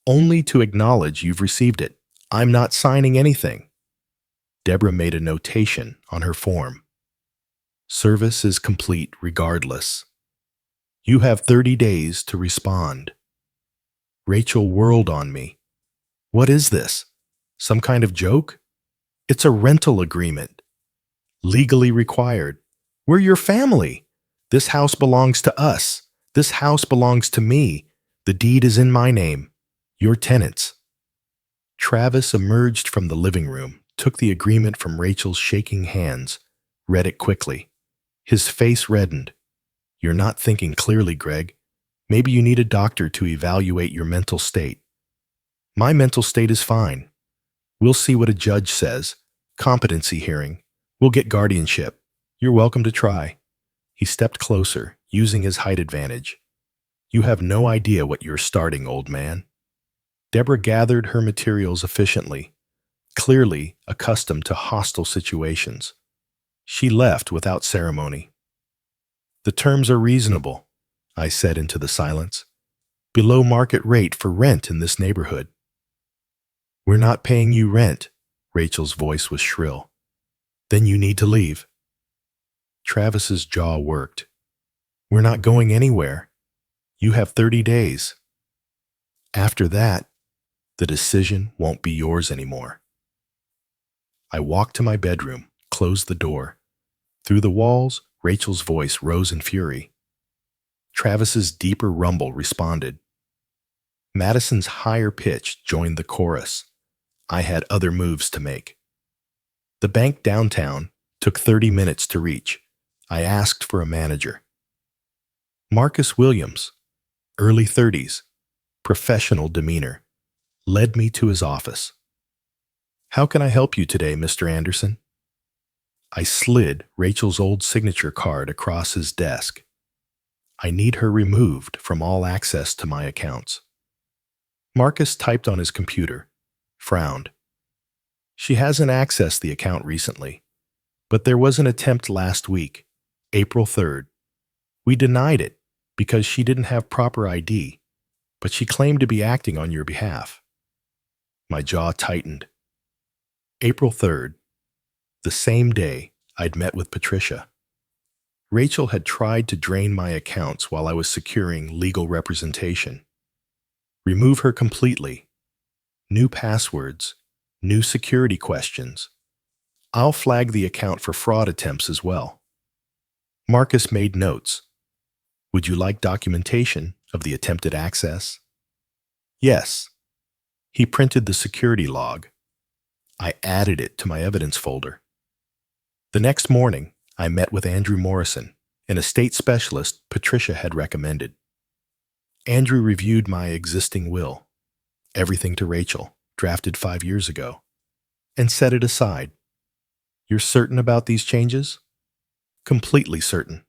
only to acknowledge you've received it. I'm not signing anything. Deborah made a notation on her form. Service is complete regardless. You have 30 days to respond. Rachel whirled on me. What is this? Some kind of joke? It's a rental agreement. Legally required. We're your family. This house belongs to us. This house belongs to me. The deed is in my name. Your tenants. Travis emerged from the living room, took the agreement from Rachel's shaking hands, read it quickly. His face reddened. You're not thinking clearly, Greg. Maybe you need a doctor to evaluate your mental state. My mental state is fine. We'll see what a judge says. Competency hearing. We'll get guardianship. You're welcome to try. He stepped closer, using his height advantage. You have no idea what you're starting, old man. Deborah gathered her materials efficiently, clearly accustomed to hostile situations. She left without ceremony. The terms are reasonable, I said into the silence. Below market rate for rent in this neighborhood. We're not paying you rent, Rachel's voice was shrill. Then you need to leave. Travis's jaw worked. We're not going anywhere. You have 30 days. After that, the decision won't be yours anymore. I walked to my bedroom, closed the door. Through the walls, Rachel's voice rose in fury. Travis's deeper rumble responded. Madison's higher pitch joined the chorus. I had other moves to make. The bank downtown took 30 minutes to reach. I asked for a manager. Marcus Williams, early 30s, professional demeanor, led me to his office. How can I help you today, Mr. Anderson? I slid Rachel's old signature card across his desk. I need her removed from all access to my accounts. Marcus typed on his computer, frowned. She hasn't accessed the account recently, but there was an attempt last week, April 3rd. We denied it because she didn't have proper ID, but she claimed to be acting on your behalf. My jaw tightened. April 3rd, the same day I'd met with Patricia. Rachel had tried to drain my accounts while I was securing legal representation. Remove her completely. New passwords, new security questions. I'll flag the account for fraud attempts as well. Marcus made notes. Would you like documentation of the attempted access? Yes. He printed the security log. I added it to my evidence folder. The next morning, I met with Andrew Morrison, an estate specialist Patricia had recommended. Andrew reviewed my existing will, everything to Rachel, drafted 5 years ago, and set it aside. You're certain about these changes? Completely certain.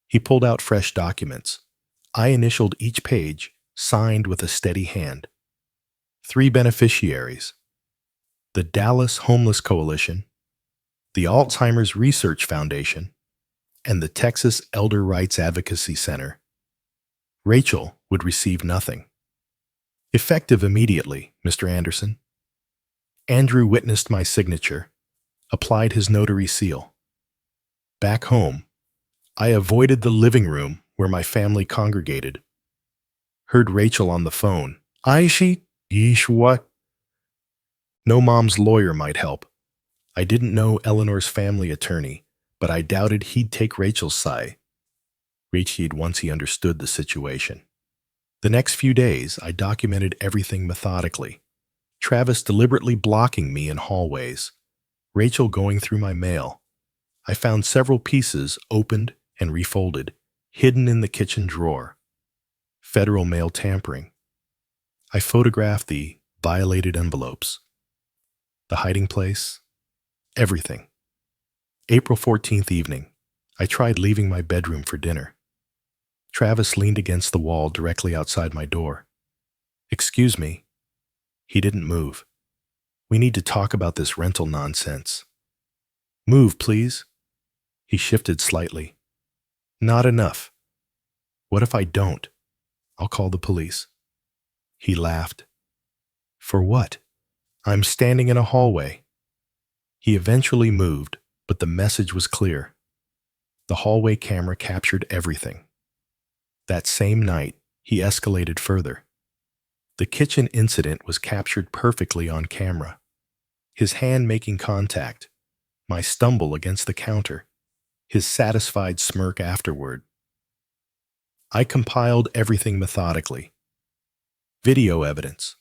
He pulled out fresh documents. I initialed each page, signed with a steady hand. 3 beneficiaries: the Dallas Homeless Coalition, the Alzheimer's Research Foundation, and the Texas Elder Rights Advocacy Center. Rachel would receive nothing. Effective immediately, Mr. Anderson. Andrew witnessed my signature, applied his notary seal. Back home, I avoided the living room where my family congregated. Heard Rachel on the phone. Aishi, yeesh what? No mom's lawyer might help. I didn't know Eleanor's family attorney, but I doubted he'd take Rachel's side. Rachel'd once he understood the situation. The next few days, I documented everything methodically. Travis deliberately blocking me in hallways. Rachel going through my mail. I found several pieces opened and refolded, hidden in the kitchen drawer. Federal mail tampering. I photographed the violated envelopes. The hiding place. Everything. April 14th evening. I tried leaving my bedroom for dinner. Travis leaned against the wall directly outside my door. "Excuse me." He didn't move. "We need to talk about this rental nonsense." "Move, please." He shifted slightly. "Not enough." "What if I don't? I'll call the police." He laughed. "For what? I'm standing in a hallway." He eventually moved, but the message was clear. The hallway camera captured everything. That same night, he escalated further. The kitchen incident was captured perfectly on camera. His hand making contact, my stumble against the counter, his satisfied smirk afterward. I compiled everything methodically. Video evidence,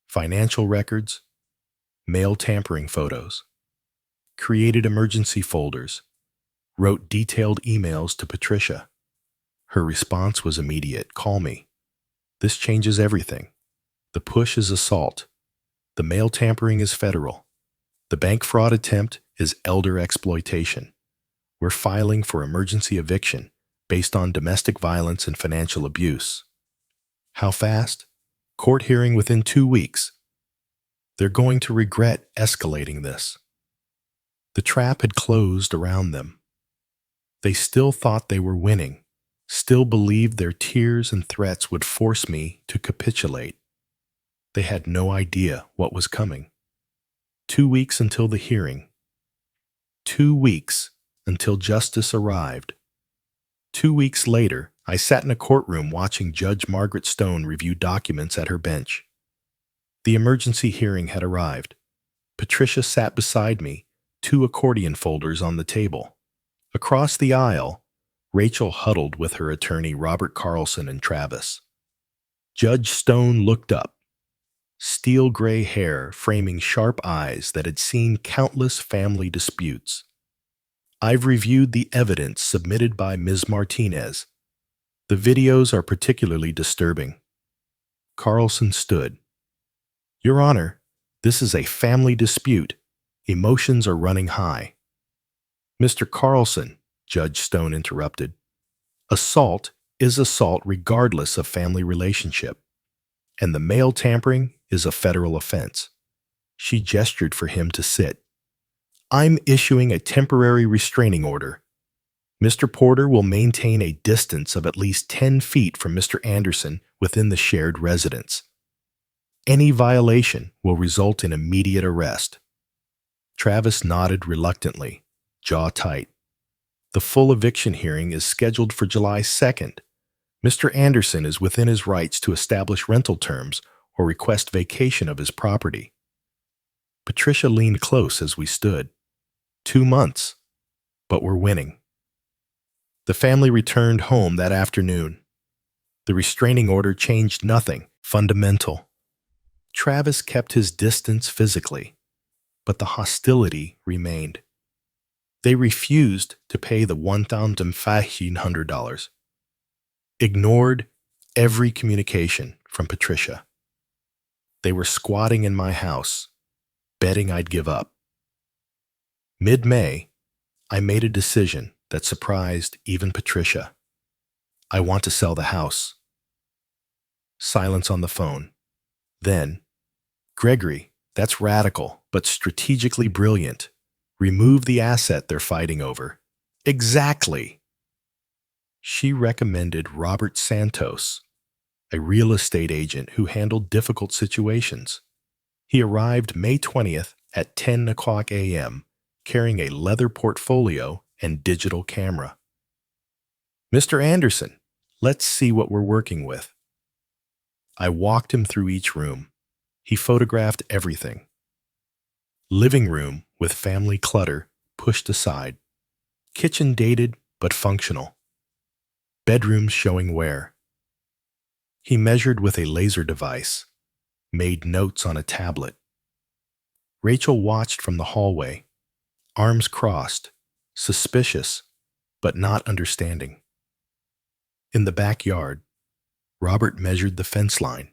financial records, mail tampering photos, created emergency folders, wrote detailed emails to Patricia. Her response was immediate. "Call me. This changes everything. The push is assault. The mail tampering is federal. The bank fraud attempt is elder exploitation. We're filing for emergency eviction based on domestic violence and financial abuse." How fast? Court hearing within 2 weeks. They're going to regret escalating this. The trap had closed around them. They still thought they were winning, still believed their tears and threats would force me to capitulate. They had no idea what was coming. 2 weeks until the hearing. 2 weeks until justice arrived. 2 weeks later, I sat in a courtroom watching Judge Margaret Stone review documents at her bench. The emergency hearing had arrived. Patricia sat beside me, 2 accordion folders on the table. Across the aisle, Rachel huddled with her attorney Robert Carlson and Travis. Judge Stone looked up, steel gray hair framing sharp eyes that had seen countless family disputes. "I've reviewed the evidence submitted by Ms. Martinez. The videos are particularly disturbing." Carlson stood. "Your Honor, this is a family dispute. Emotions are running high." "Mr. Carlson," Judge Stone interrupted, "assault is assault regardless of family relationship, and the mail tampering is a federal offense." She gestured for him to sit. "I'm issuing a temporary restraining order. Mr. Porter will maintain a distance of at least 10 feet from Mr. Anderson within the shared residence. Any violation will result in immediate arrest." Travis nodded reluctantly, jaw tight. "The full eviction hearing is scheduled for July 2nd. Mr. Anderson is within his rights to establish rental terms or request vacation of his property." Patricia leaned close as we stood. 2 months, but we're winning. The family returned home that afternoon. The restraining order changed nothing fundamental. Travis kept his distance physically, but the hostility remained. They refused to pay the $1,500. Ignored every communication from Patricia. They were squatting in my house, betting I'd give up. Mid-May, I made a decision that surprised even Patricia. "I want to sell the house." Silence on the phone. Then, "Gregory, that's radical, but strategically brilliant. Remove the asset they're fighting over." "Exactly." She recommended Robert Santos, a real estate agent who handled difficult situations. He arrived May 20th at 10 o'clock a.m., carrying a leather portfolio and digital camera. "Mr. Anderson, let's see what we're working with." I walked him through each room. He photographed everything. Living room with family clutter pushed aside. Kitchen dated but functional. Bedrooms showing wear. He measured with a laser device, made notes on a tablet. Rachel watched from the hallway, arms crossed, suspicious, but not understanding. In the backyard, Robert measured the fence line.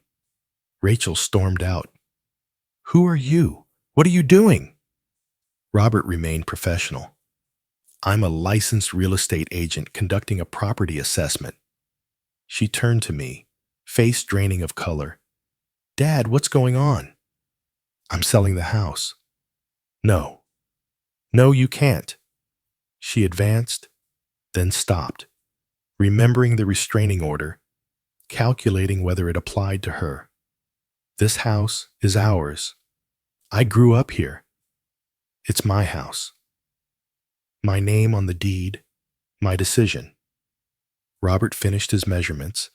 Rachel stormed out. "Who are you? What are you doing?" Robert remained professional. "I'm a licensed real estate agent conducting a property assessment." She turned to me, face draining of color. "Dad, what's going on?" "I'm selling the house." "No. No, you can't." She advanced, then stopped, remembering the restraining order, calculating whether it applied to her. "This house is ours. I grew up here. It's my house. My name on the deed, my decision." Robert finished his measurements,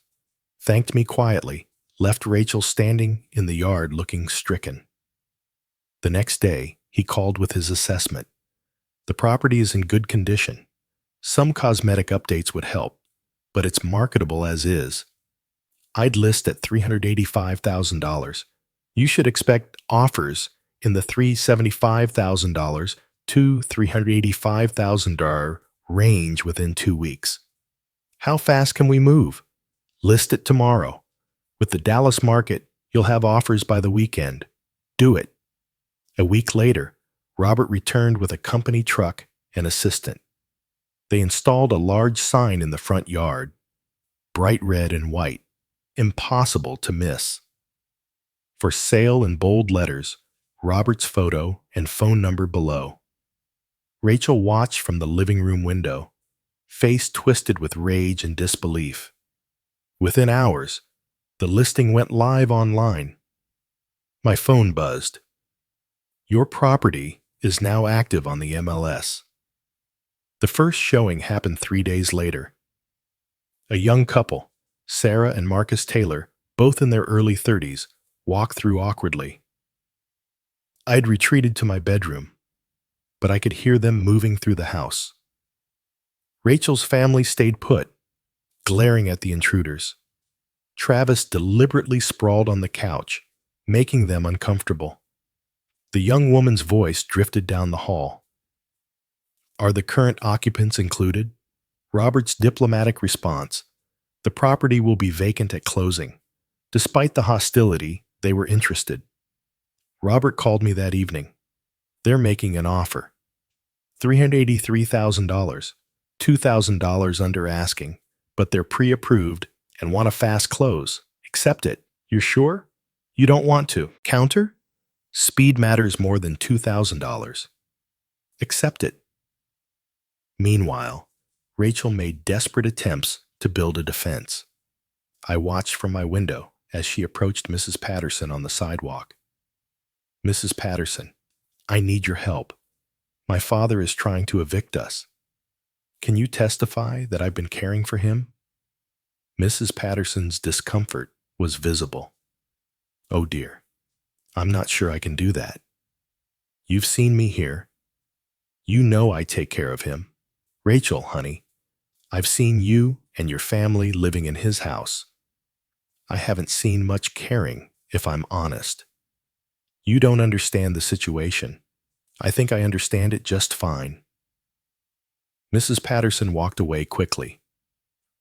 thanked me quietly, left Rachel standing in the yard looking stricken. The next day, he called with his assessment. "The property is in good condition. Some cosmetic updates would help, but it's marketable as is. I'd list at $385,000. You should expect offers in the $375,000 to $385,000 range within 2 weeks. How fast can we move? List it tomorrow. With the Dallas market, you'll have offers by the weekend. Do it." A week later, Robert returned with a company truck and assistant. They installed a large sign in the front yard, bright red and white, impossible to miss. For sale in bold letters, Robert's photo and phone number below. Rachel watched from the living room window, face twisted with rage and disbelief. Within hours, the listing went live online. My phone buzzed. "Your property is now active on the MLS." The first showing happened 3 days later. A young couple, Sarah and Marcus Taylor, both in their early 30s, walked through awkwardly. I'd retreated to my bedroom, but I could hear them moving through the house. Rachel's family stayed put, glaring at the intruders. Travis deliberately sprawled on the couch, making them uncomfortable. The young woman's voice drifted down the hall. "Are the current occupants included?" Robert's diplomatic response: "The property will be vacant at closing." Despite the hostility, they were interested. Robert called me that evening. "They're making an offer. $383,000, $2,000 under asking, but they're pre-approved and want a fast close. Accept it. You're sure? You don't want to counter? Speed matters more than $2,000. Accept it." Meanwhile, Rachel made desperate attempts to build a defense. I watched from my window as she approached Mrs. Patterson on the sidewalk. "Mrs. Patterson, I need your help. My father is trying to evict us. Can you testify that I've been caring for him?" Mrs. Patterson's discomfort was visible. "Oh dear, I'm not sure I can do that. You've seen me here. You know I take care of him. Rachel, honey, I've seen you and your family living in his house. I haven't seen much caring, if I'm honest. You don't understand the situation. I think I understand it just fine." Mrs. Patterson walked away quickly.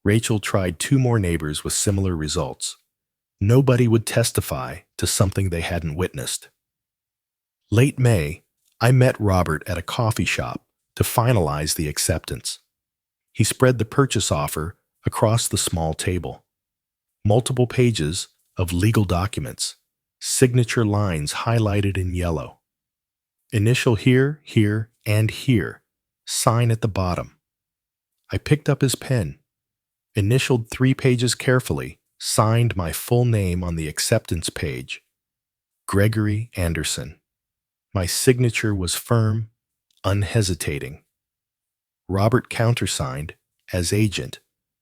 Rachel tried 2 more neighbors with similar results. Nobody would testify to something they hadn't witnessed. Late May, I met Robert at a coffee shop to finalize the acceptance. He spread the purchase offer across the small table. Multiple pages of legal documents, signature lines highlighted in yellow. Initial here, here, and here. Sign at the bottom. I picked up his pen, initialed 3 pages carefully, signed my full name on the acceptance page. Gregory Anderson. My signature was firm, unhesitating. Robert countersigned, as agent,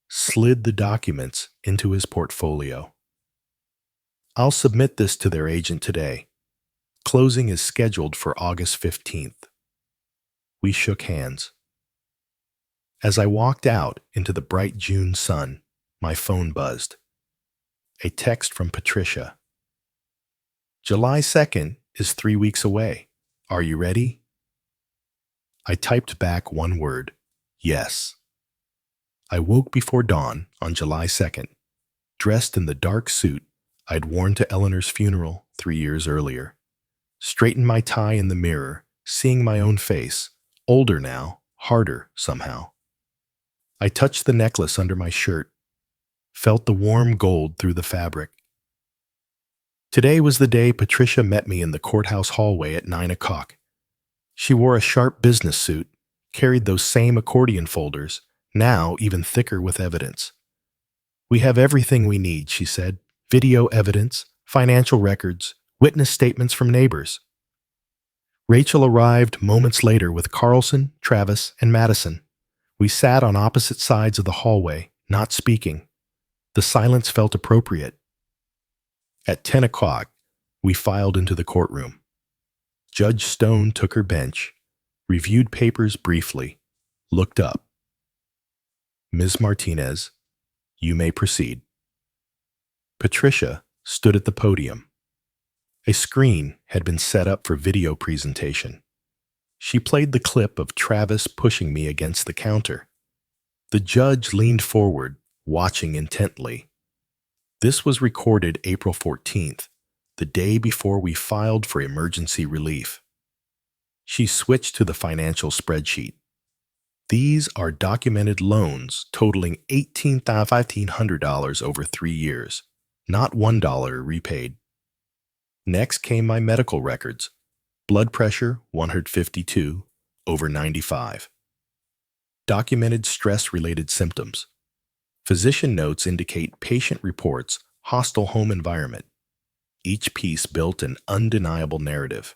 slid the documents into his portfolio. "I'll submit this to their agent today. Closing is scheduled for August 15th. We shook hands. As I walked out into the bright June sun, my phone buzzed. A text from Patricia. July 2nd is 3 weeks away. Are you ready? I typed back one word, yes. I woke before dawn on July 2nd, dressed in the dark suit I'd worn to Eleanor's funeral 3 years earlier. Straightened my tie in the mirror, seeing my own face, older now, harder somehow. I touched the necklace under my shirt, felt the warm gold through the fabric. Today was the day Patricia met me in the courthouse hallway at 9 o'clock. She wore a sharp business suit, carried those same accordion folders, now even thicker with evidence. We have everything we need, she said. Video evidence, financial records, witness statements from neighbors. Rachel arrived moments later with Carlson, Travis, and Madison. We sat on opposite sides of the hallway, not speaking. The silence felt appropriate. At 10 o'clock, we filed into the courtroom. Judge Stone took her bench, reviewed papers briefly, looked up. Ms. Martinez, you may proceed. Patricia stood at the podium. A screen had been set up for video presentation. She played the clip of Travis pushing me against the counter. The judge leaned forward, watching intently. This was recorded April 14th, the day before we filed for emergency relief. She switched to the financial spreadsheet. These are documented loans totaling $1,500 over 3 years, not $1 repaid. Next came my medical records. Blood pressure 152 over 95. Documented stress-related symptoms. Physician notes indicate patient reports hostile home environment. Each piece built an undeniable narrative.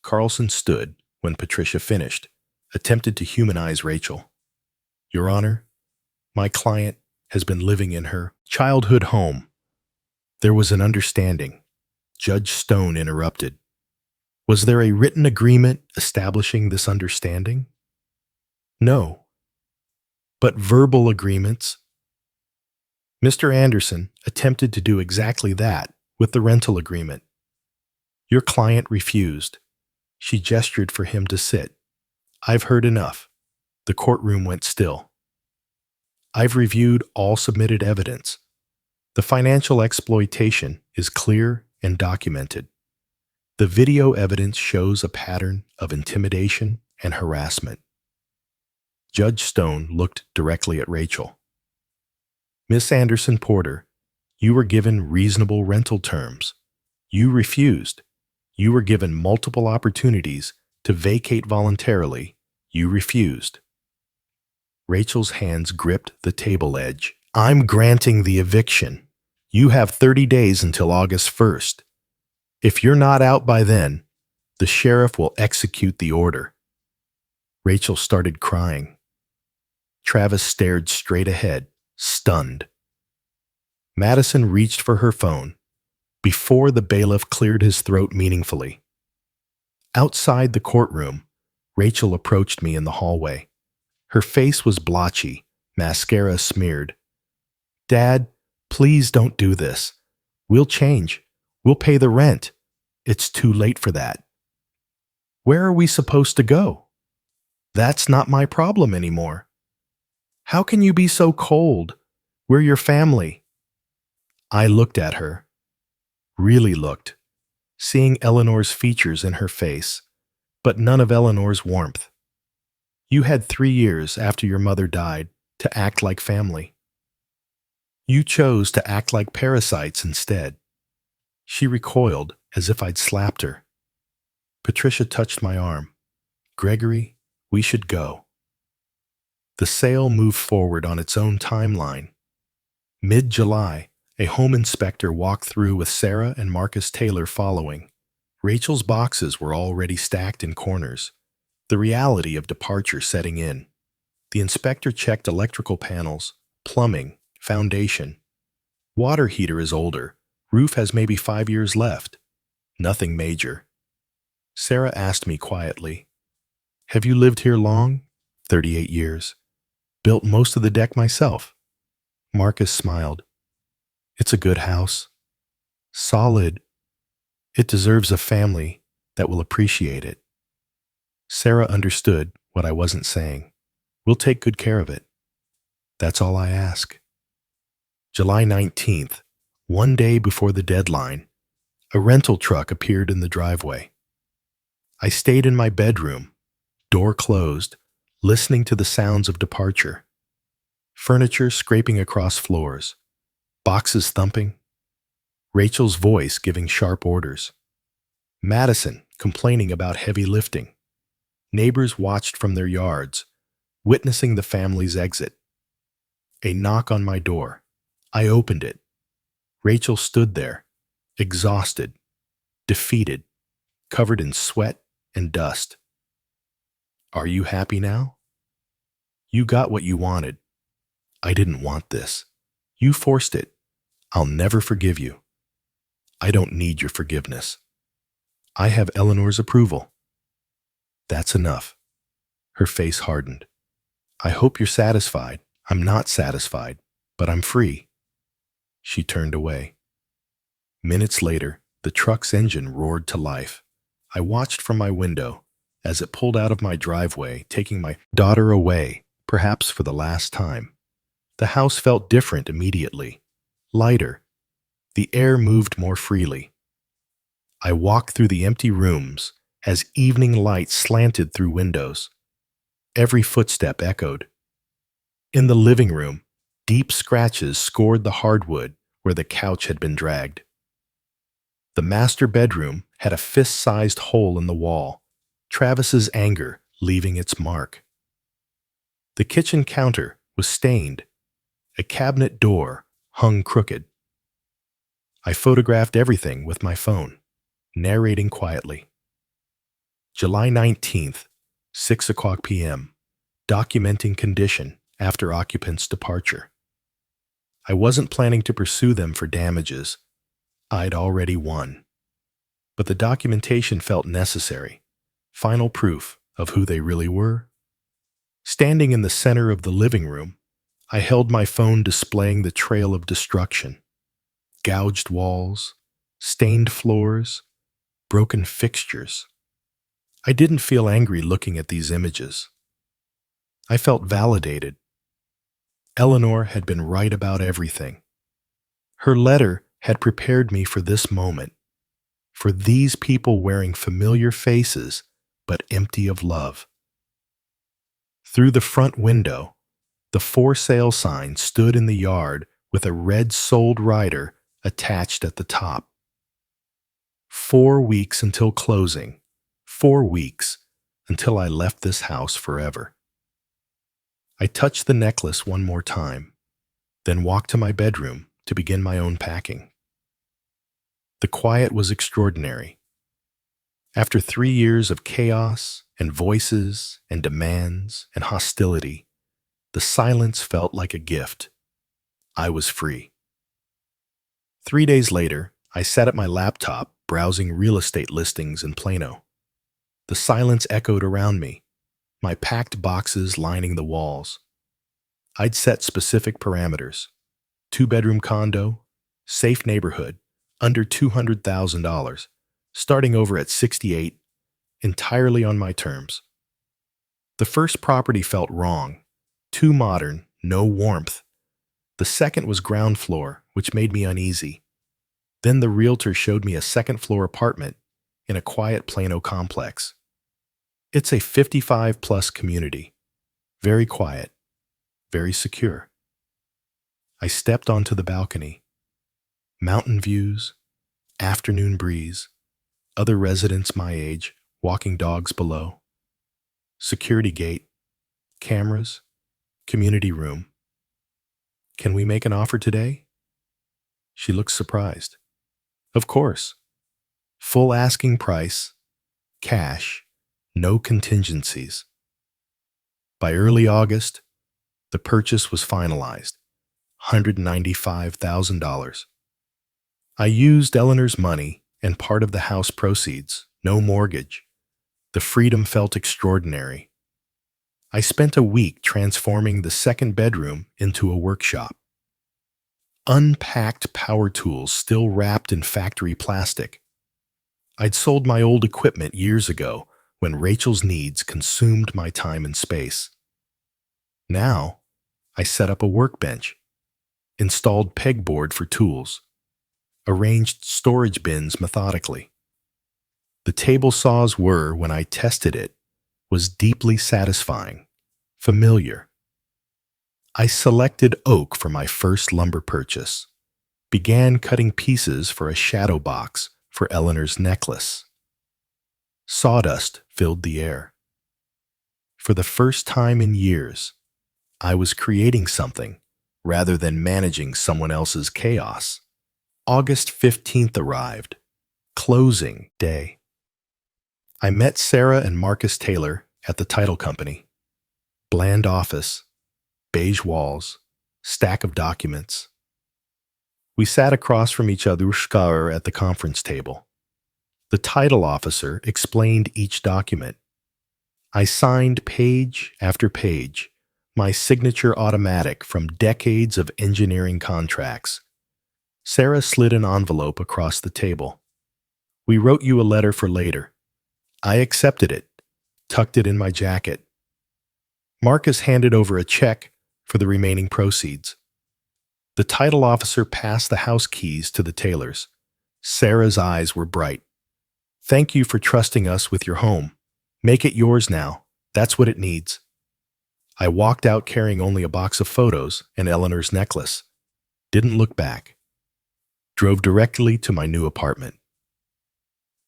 Carlson stood when Patricia finished, attempted to humanize Rachel. Your Honor, my client has been living in her childhood home. There was an understanding. Judge Stone interrupted. Was there a written agreement establishing this understanding? No. But verbal agreements? Mr. Anderson attempted to do exactly that with the rental agreement. Your client refused. She gestured for him to sit. I've heard enough. The courtroom went still. I've reviewed all submitted evidence. The financial exploitation is clear and documented. The video evidence shows a pattern of intimidation and harassment. Judge Stone looked directly at Rachel. Miss Anderson Porter, you were given reasonable rental terms. You refused. You were given multiple opportunities to vacate voluntarily. You refused. Rachel's hands gripped the table edge. I'm granting the eviction. You have 30 days until August 1st. If you're not out by then, the sheriff will execute the order. Rachel started crying. Travis stared straight ahead, stunned. Madison reached for her phone before the bailiff cleared his throat meaningfully. Outside the courtroom, Rachel approached me in the hallway. Her face was blotchy, mascara smeared. Dad, please don't do this. We'll change. We'll pay the rent. It's too late for that. Where are we supposed to go? That's not my problem anymore. How can you be so cold? We're your family. I looked at her. Really looked, seeing Eleanor's features in her face, but none of Eleanor's warmth. You had 3 years after your mother died to act like family. You chose to act like parasites instead. She recoiled as if I'd slapped her. Patricia touched my arm. Gregory, we should go. The sale moved forward on its own timeline. Mid-July, a home inspector walked through with Sarah and Marcus Taylor following. Rachel's boxes were already stacked in corners, the reality of departure setting in. The inspector checked electrical panels, plumbing, foundation. Water heater is older. Roof has maybe 5 years left. Nothing major. Sarah asked me quietly, "Have you lived here long?" 38 years. Built most of the deck myself. Marcus smiled. It's a good house. Solid. It deserves a family that will appreciate it. Sarah understood what I wasn't saying. We'll take good care of it. That's all I ask. July 19th, one day before the deadline, a rental truck appeared in the driveway. I stayed in my bedroom, door closed, listening to the sounds of departure. Furniture scraping across floors, boxes thumping, Rachel's voice giving sharp orders, Madison complaining about heavy lifting. Neighbors watched from their yards, witnessing the family's exit. A knock on my door. I opened it. Rachel stood there, exhausted, defeated, covered in sweat and dust. Are you happy now? You got what you wanted. I didn't want this. You forced it. I'll never forgive you. I don't need your forgiveness. I have Eleanor's approval. That's enough. Her face hardened. I hope you're satisfied. I'm not satisfied, but I'm free. She turned away. Minutes later, the truck's engine roared to life. I watched from my window as it pulled out of my driveway, taking my daughter away, perhaps for the last time. The house felt different immediately, lighter. The air moved more freely. I walked through the empty rooms as evening light slanted through windows. Every footstep echoed. In the living room, deep scratches scored the hardwood where the couch had been dragged. The master bedroom had a fist-sized hole in the wall, Travis's anger leaving its mark. The kitchen counter was stained. A cabinet door hung crooked. I photographed everything with my phone, narrating quietly. July 19th, 6 o'clock p.m., documenting condition after occupant's departure. I wasn't planning to pursue them for damages. I'd already won. But the documentation felt necessary, final proof of who they really were. Standing in the center of the living room, I held my phone displaying the trail of destruction. Gouged walls, stained floors, broken fixtures. I didn't feel angry looking at these images. I felt validated. Eleanor had been right about everything. Her letter had prepared me for this moment, for these people wearing familiar faces but empty of love. Through the front window, the for sale sign stood in the yard with a red sold rider attached at the top. 4 weeks until closing. 4 weeks until I left this house forever. I touched the necklace one more time, then walked to my bedroom to begin my own packing. The quiet was extraordinary. After 3 years of chaos and voices and demands and hostility, the silence felt like a gift. I was free. 3 days later, I sat at my laptop browsing real estate listings in Plano. The silence echoed around me, my packed boxes lining the walls. I'd set specific parameters. 2-bedroom condo, safe neighborhood, under $200,000, starting over at 68, entirely on my terms. The first property felt wrong, too modern, no warmth. The second was ground floor, which made me uneasy. Then the realtor showed me a second-floor apartment in a quiet Plano complex. It's a 55-plus community, very quiet, very secure. I stepped onto the balcony. Mountain views, afternoon breeze, other residents my age, walking dogs below. Security gate, cameras, community room. Can we make an offer today? She looked surprised. Of course. Full asking price, cash, no contingencies. By early August, the purchase was finalized, $195,000. I used Eleanor's money and part of the house proceeds, no mortgage. The freedom felt extraordinary. I spent a week transforming the second bedroom into a workshop. Unpacked power tools still wrapped in factory plastic. I'd sold my old equipment years ago when Rachel's needs consumed my time and space. Now, I set up a workbench, installed pegboard for tools, arranged storage bins methodically. The table saws were, when I tested it, was deeply satisfying, familiar. I selected oak for my first lumber purchase, began cutting pieces for a shadow box for Eleanor's necklace. Sawdust filled the air. For the first time in years, I was creating something rather than managing someone else's chaos. August 15th arrived, closing day. I met Sarah and Marcus Taylor at the title company. Bland office, beige walls, stack of documents. We sat across from each other at the conference table. The title officer explained each document. I signed page after page, my signature automatic from decades of engineering contracts. Sarah slid an envelope across the table. We wrote you a letter for later. I accepted it, tucked it in my jacket. Marcus handed over a check for the remaining proceeds. The title officer passed the house keys to the Taylors. Sarah's eyes were bright. Thank you for trusting us with your home. Make it yours now. That's what it needs. I walked out carrying only a box of photos and Eleanor's necklace. Didn't look back. Drove directly to my new apartment.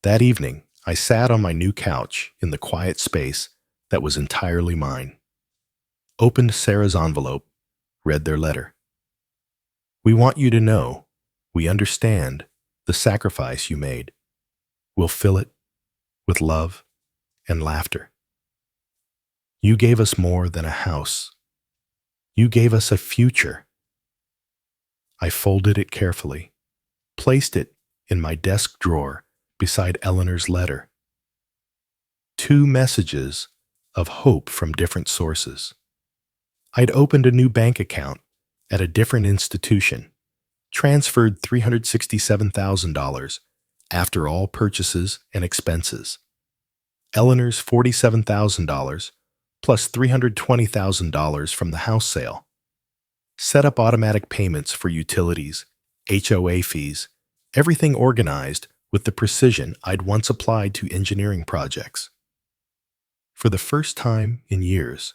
That evening, I sat on my new couch in the quiet space that was entirely mine. Opened Sarah's envelope, read their letter. We want you to know, we understand the sacrifice you made. We'll fill it with love and laughter. You gave us more than a house. You gave us a future. I folded it carefully, placed it in my desk drawer beside Eleanor's letter. 2 messages of hope from different sources. I'd opened a new bank account at a different institution, transferred $367,000 after all purchases and expenses. Eleanor's $47,000 plus $320,000 from the house sale. Set up automatic payments for utilities, HOA fees, everything organized with the precision I'd once applied to engineering projects. For the first time in years,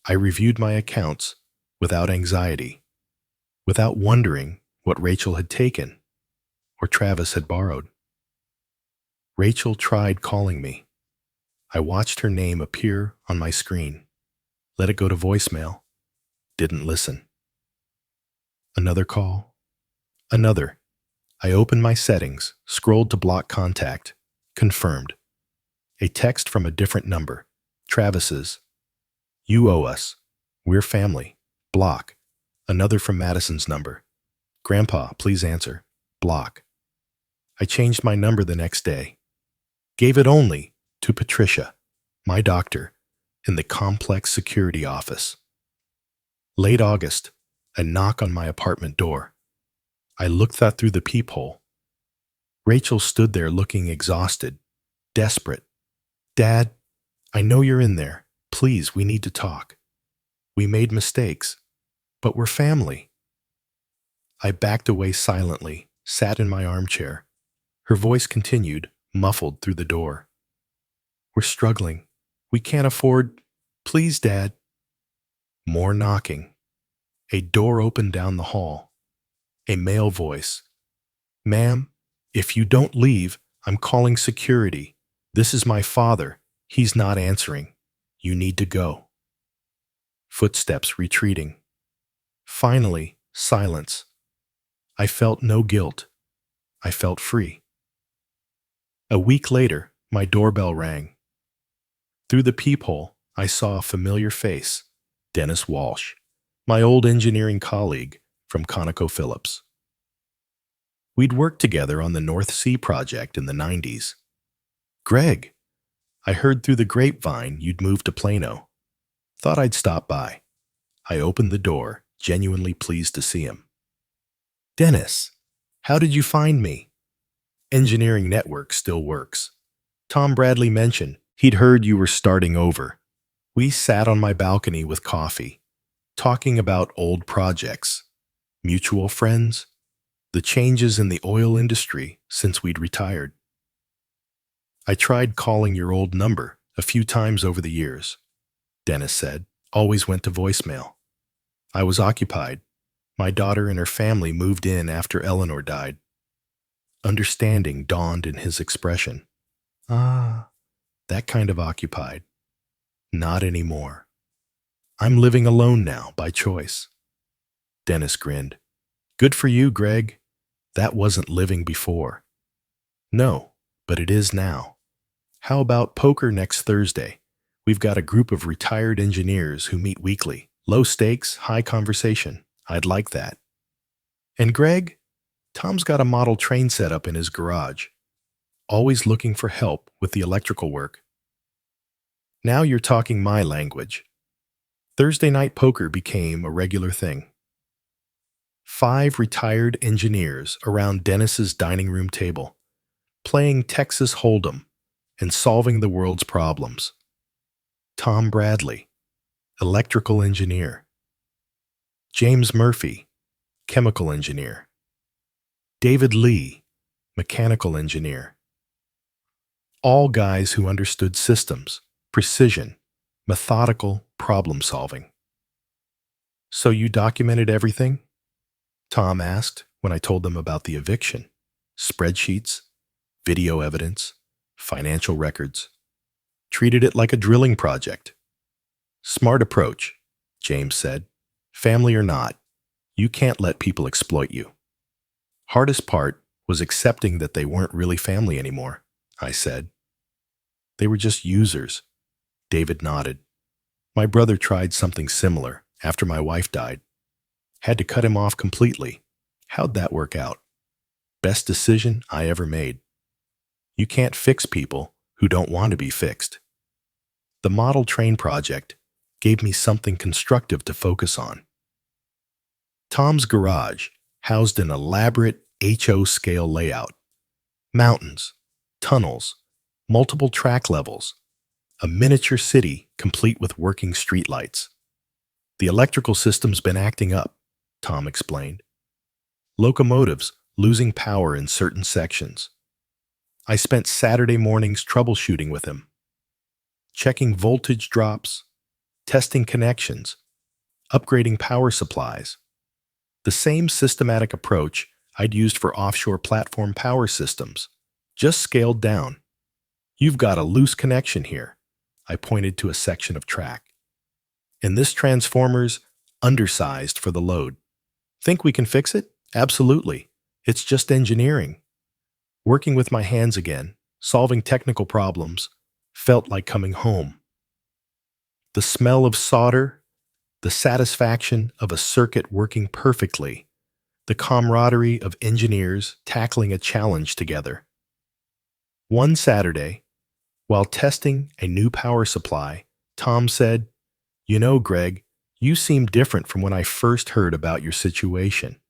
I reviewed my accounts without anxiety, without wondering what Rachel had taken or Travis had borrowed. Rachel tried calling me. I watched her name appear on my screen, let it go to voicemail, didn't listen. Another call, another. I opened my settings, scrolled to block contact, confirmed. A text from a different number, Travis's. You owe us. We're family. Block. Another from Madison's number. Grandpa, please answer. Block. I changed my number the next day. Gave it only to Patricia, my doctor, in the complex security office. Late August, a knock on my apartment door. I looked out through the peephole. Rachel stood there looking exhausted, desperate. Dad, I know you're in there. Please, we need to talk. We made mistakes, but we're family. I backed away silently, sat in my armchair. Her voice continued, muffled through the door. We're struggling. We can't afford. Please, Dad. More knocking. A door opened down the hall. A male voice. Ma'am, if you don't leave, I'm calling security. This is my father. He's not answering. You need to go. Footsteps retreating. Finally, silence. I felt no guilt. I felt free. A week later, my doorbell rang. Through the peephole, I saw a familiar face, Dennis Walsh, my old engineering colleague from ConocoPhillips. We'd worked together on the North Sea project in the 90s. Greg, I heard through the grapevine you'd moved to Plano. Thought I'd stop by. I opened the door, genuinely pleased to see him. Dennis, how did you find me? Engineering Network still works. Tom Bradley mentioned he'd heard you were starting over. We sat on my balcony with coffee, talking about old projects, mutual friends, the changes in the oil industry since we'd retired. I tried calling your old number a few times over the years, Dennis said. Always went to voicemail. I was occupied. My daughter and her family moved in after Eleanor died. Understanding dawned in his expression. Ah, that kind of occupied. Not anymore. I'm living alone now by choice. Dennis grinned. Good for you, Greg. That wasn't living before. No, but it is now. How about poker next Thursday? We've got a group of retired engineers who meet weekly. Low stakes, high conversation. I'd like that. And Greg? Tom's got a model train set up in his garage. Always looking for help with the electrical work. Now you're talking my language. Thursday night poker became a regular thing. 5 retired engineers around Dennis's dining room table, playing Texas Hold'em and solving the world's problems. Tom Bradley, electrical engineer. James Murphy, chemical engineer. David Lee, mechanical engineer. All guys who understood systems, precision, methodical problem solving. So you documented everything? Tom asked when I told them about the eviction. Spreadsheets, video evidence, financial records. Treated it like a drilling project. Smart approach, James said. Family or not, you can't let people exploit you. Hardest part was accepting that they weren't really family anymore, I said. They were just users. David nodded. My brother tried something similar after my wife died. Had to cut him off completely. How'd that work out? Best decision I ever made. You can't fix people who don't want to be fixed. The model train project gave me something constructive to focus on. Tom's garage housed an elaborate HO scale layout. Mountains, tunnels, multiple track levels, a miniature city complete with working streetlights. The electrical system's been acting up, Tom explained. Locomotives losing power in certain sections. I spent Saturday mornings troubleshooting with him, checking voltage drops, testing connections, upgrading power supplies. The same systematic approach I'd used for offshore platform power systems, just scaled down. You've got a loose connection here, I pointed to a section of track. And this transformer's undersized for the load. Think we can fix it? Absolutely. It's just engineering. Working with my hands again, solving technical problems, felt like coming home. The smell of solder, the satisfaction of a circuit working perfectly, the camaraderie of engineers tackling a challenge together. One Saturday, while testing a new power supply, Tom said, "You know, Greg, you seem different from when I first heard about your situation.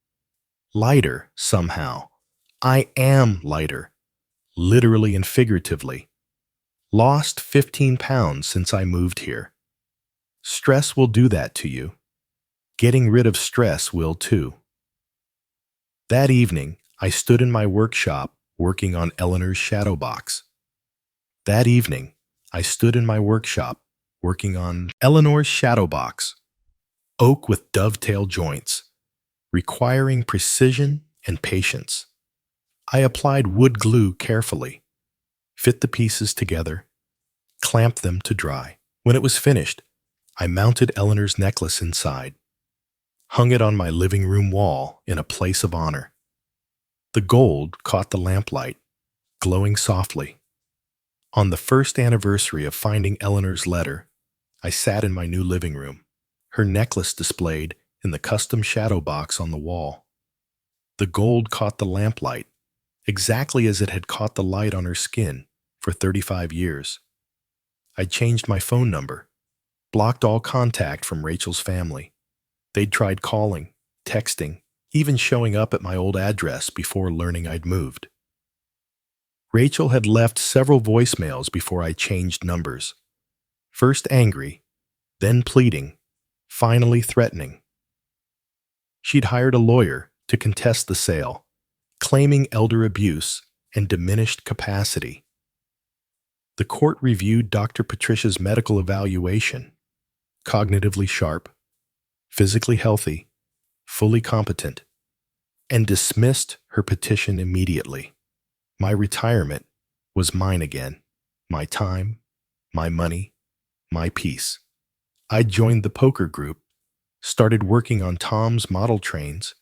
Lighter, somehow. I am lighter, literally and figuratively. Lost 15 pounds since I moved here. Stress will do that to you. Getting rid of stress will too." That evening, I stood in my workshop working on Eleanor's shadow box. That evening, I stood in my workshop working on Eleanor's shadow box. Oak with dovetail joints, requiring precision and patience. I applied wood glue carefully, fit the pieces together, clamped them to dry. When it was finished, I mounted Eleanor's necklace inside, hung it on my living room wall in a place of honor. The gold caught the lamplight, glowing softly. On the first anniversary of finding Eleanor's letter, I sat in my new living room, her necklace displayed in the custom shadow box on the wall. The gold caught the lamplight, exactly as it had caught the light on her skin for 35 years. I'd changed my phone number, blocked all contact from Rachel's family. They'd tried calling, texting, even showing up at my old address before learning I'd moved. Rachel had left several voicemails before I changed numbers. First angry, then pleading, finally threatening. She'd hired a lawyer to contest the sale, claiming elder abuse and diminished capacity. The court reviewed Dr. Patricia's medical evaluation: cognitively sharp, physically healthy, fully competent, and dismissed her petition immediately. My retirement was mine again. My time, my money, my peace. I joined the poker group, started working on Tom's model trains,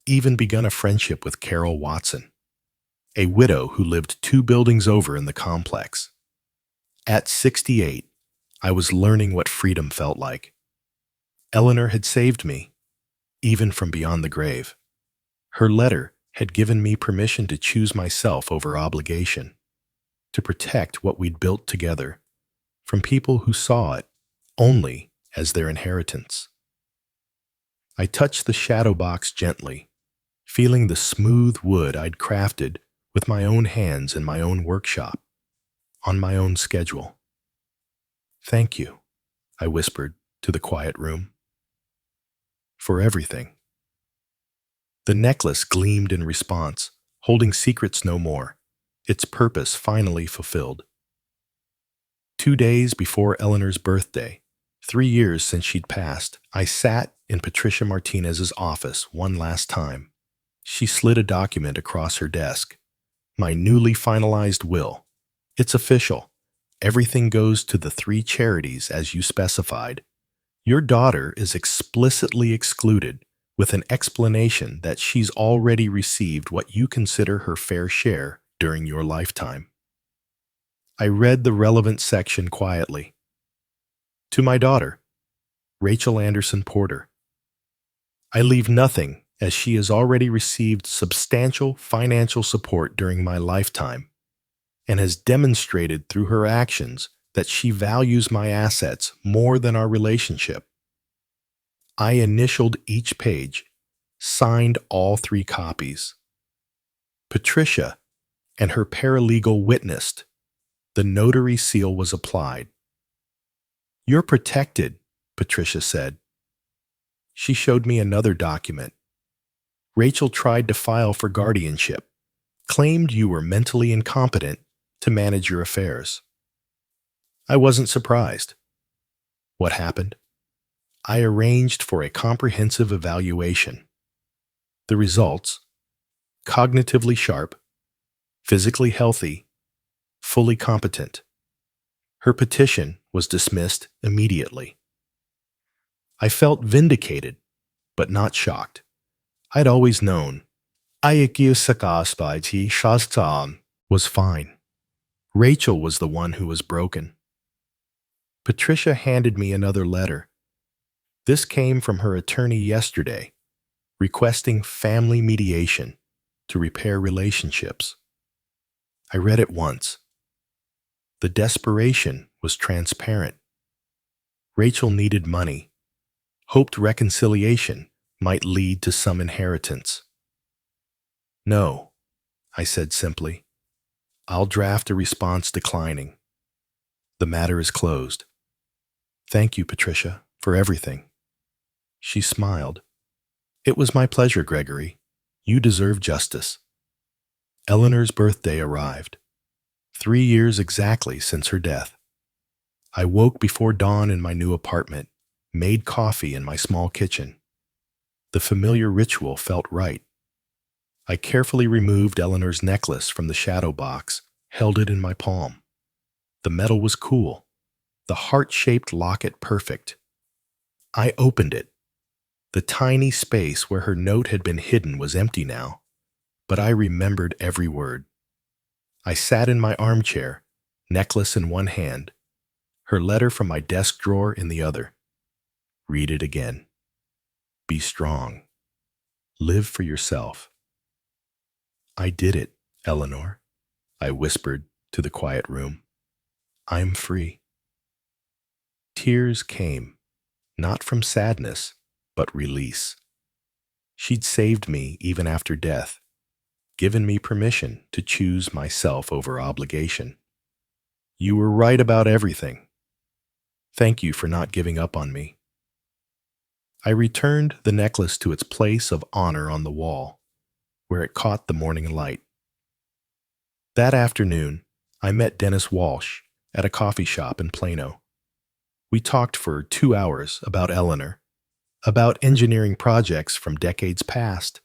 even begun a friendship with Carol Watson, a widow who lived 2 buildings over in the complex. At 68, I was learning what freedom felt like. Eleanor had saved me, even from beyond the grave. Her letter had given me permission to choose myself over obligation, to protect what we'd built together from people who saw it only as their inheritance. I touched the shadow box gently, feeling the smooth wood I'd crafted with my own hands in my own workshop, on my own schedule. "Thank you," I whispered to the quiet room, "for everything." The necklace gleamed in response, holding secrets no more, its purpose finally fulfilled. 2 days before Eleanor's birthday, 3 years since she'd passed, I sat in Patricia Martinez's office one last time. She slid a document across her desk. My newly finalized will. "It's official. Everything goes to the 3 charities as you specified. Your daughter is explicitly excluded, with an explanation that she's already received what you consider her fair share during your lifetime." I read the relevant section quietly. "To my daughter, Rachel Anderson Porter. I leave nothing, as she has already received substantial financial support during my lifetime and has demonstrated through her actions that she values my assets more than our relationship." I initialed each page, signed all 3 copies. Patricia and her paralegal witnessed. The notary seal was applied. "You're protected," Patricia said. She showed me another document. "Rachel tried to file for guardianship, claimed you were mentally incompetent to manage your affairs." I wasn't surprised. What happened? I arranged for a comprehensive evaluation. The results: cognitively sharp, physically healthy, fully competent. Her petition was dismissed immediately. I felt vindicated, but not shocked. I'd always known was fine. Rachel was the one who was broken. Patricia handed me another letter. This came from her attorney yesterday, requesting family mediation to repair relationships. I read it once. The desperation was transparent. Rachel needed money, hoped reconciliation might lead to some inheritance. "No," I said simply. "I'll draft a response declining. The matter is closed. Thank you, Patricia, for everything." She smiled. "It was my pleasure, Gregory. You deserve justice." Eleanor's birthday arrived. 3 years exactly since her death. I woke before dawn in my new apartment, made coffee in my small kitchen. The familiar ritual felt right. I carefully removed Eleanor's necklace from the shadow box, held it in my palm. The metal was cool, the heart-shaped locket perfect. I opened it. The tiny space where her note had been hidden was empty now, but I remembered every word. I sat in my armchair, necklace in one hand, her letter from my desk drawer in the other. Read it again. Be strong. Live for yourself. I did it, Eleanor, I whispered to the quiet room. I'm free. Tears came, not from sadness, but release. She'd saved me even after death, given me permission to choose myself over obligation. You were right about everything. Thank you for not giving up on me. I returned the necklace to its place of honor on the wall, where it caught the morning light. That afternoon, I met Dennis Walsh at a coffee shop in Plano. We talked for 2 hours about Eleanor, about engineering projects from decades past,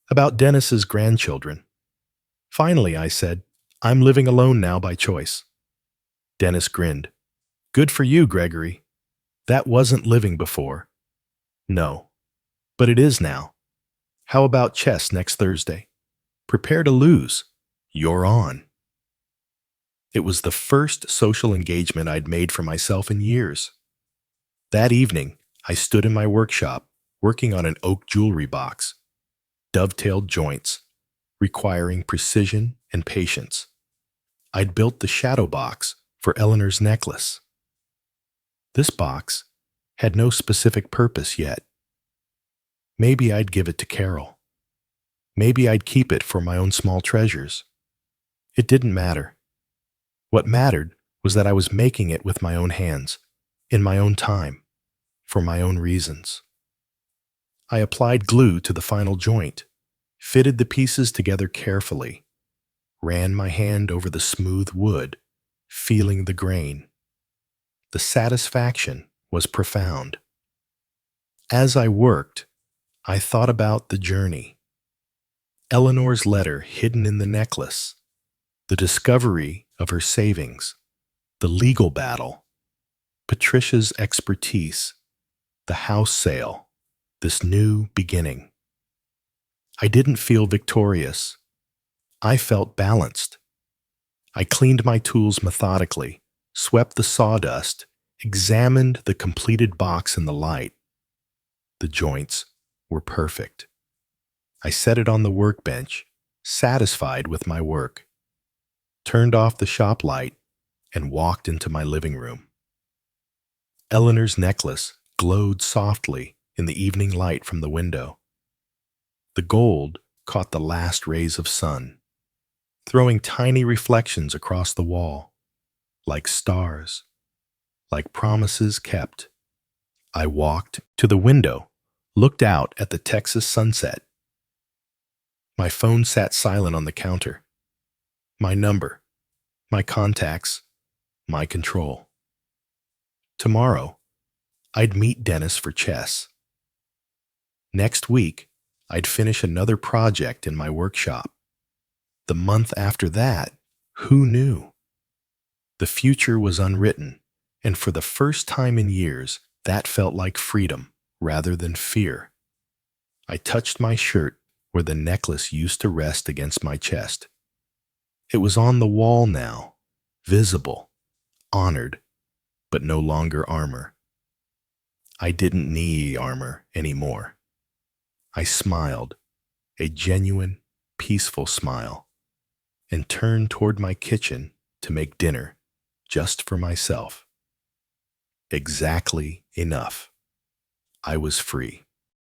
about Dennis's grandchildren. Finally, I said, I'm living alone now by choice. Dennis grinned. Good for you, Gregory. That wasn't living before. No, but it is now. How about chess next Thursday? Prepare to lose. You're on. It was the first social engagement I'd made for myself in years. That evening, I stood in my workshop, working on an oak jewelry box, dovetailed joints, requiring precision and patience. I'd built the shadow box for Eleanor's necklace. This box had no specific purpose yet. Maybe I'd give it to Carol. Maybe I'd keep it for my own small treasures. It didn't matter. What mattered was that I was making it with my own hands, in my own time, for my own reasons. I applied glue to the final joint, fitted the pieces together carefully, ran my hand over the smooth wood, feeling the grain. The satisfaction was profound. As I worked, I thought about the journey. Eleanor's letter hidden in the necklace, the discovery of her savings, the legal battle, Patricia's expertise, the house sale, this new beginning. I didn't feel victorious. I felt balanced. I cleaned my tools methodically, swept the sawdust, examined the completed box in the light. The joints were perfect. I set it on the workbench, satisfied with my work, turned off the shop light, and walked into my living room. Eleanor's necklace glowed softly in the evening light from the window. The gold caught the last rays of sun, throwing tiny reflections across the wall, like stars, like promises kept. I walked to the window, looked out at the Texas sunset. My phone sat silent on the counter. My number, my contacts, my control. Tomorrow, I'd meet Dennis for chess. Next week, I'd finish another project in my workshop. The month after that, who knew? The future was unwritten, and for the first time in years, that felt like freedom rather than fear. I touched my shirt where the necklace used to rest against my chest. It was on the wall now, visible, honored, but no longer armor. I didn't need armor anymore. I smiled, a genuine, peaceful smile, and turned toward my kitchen to make dinner just for myself. Exactly enough. I was free.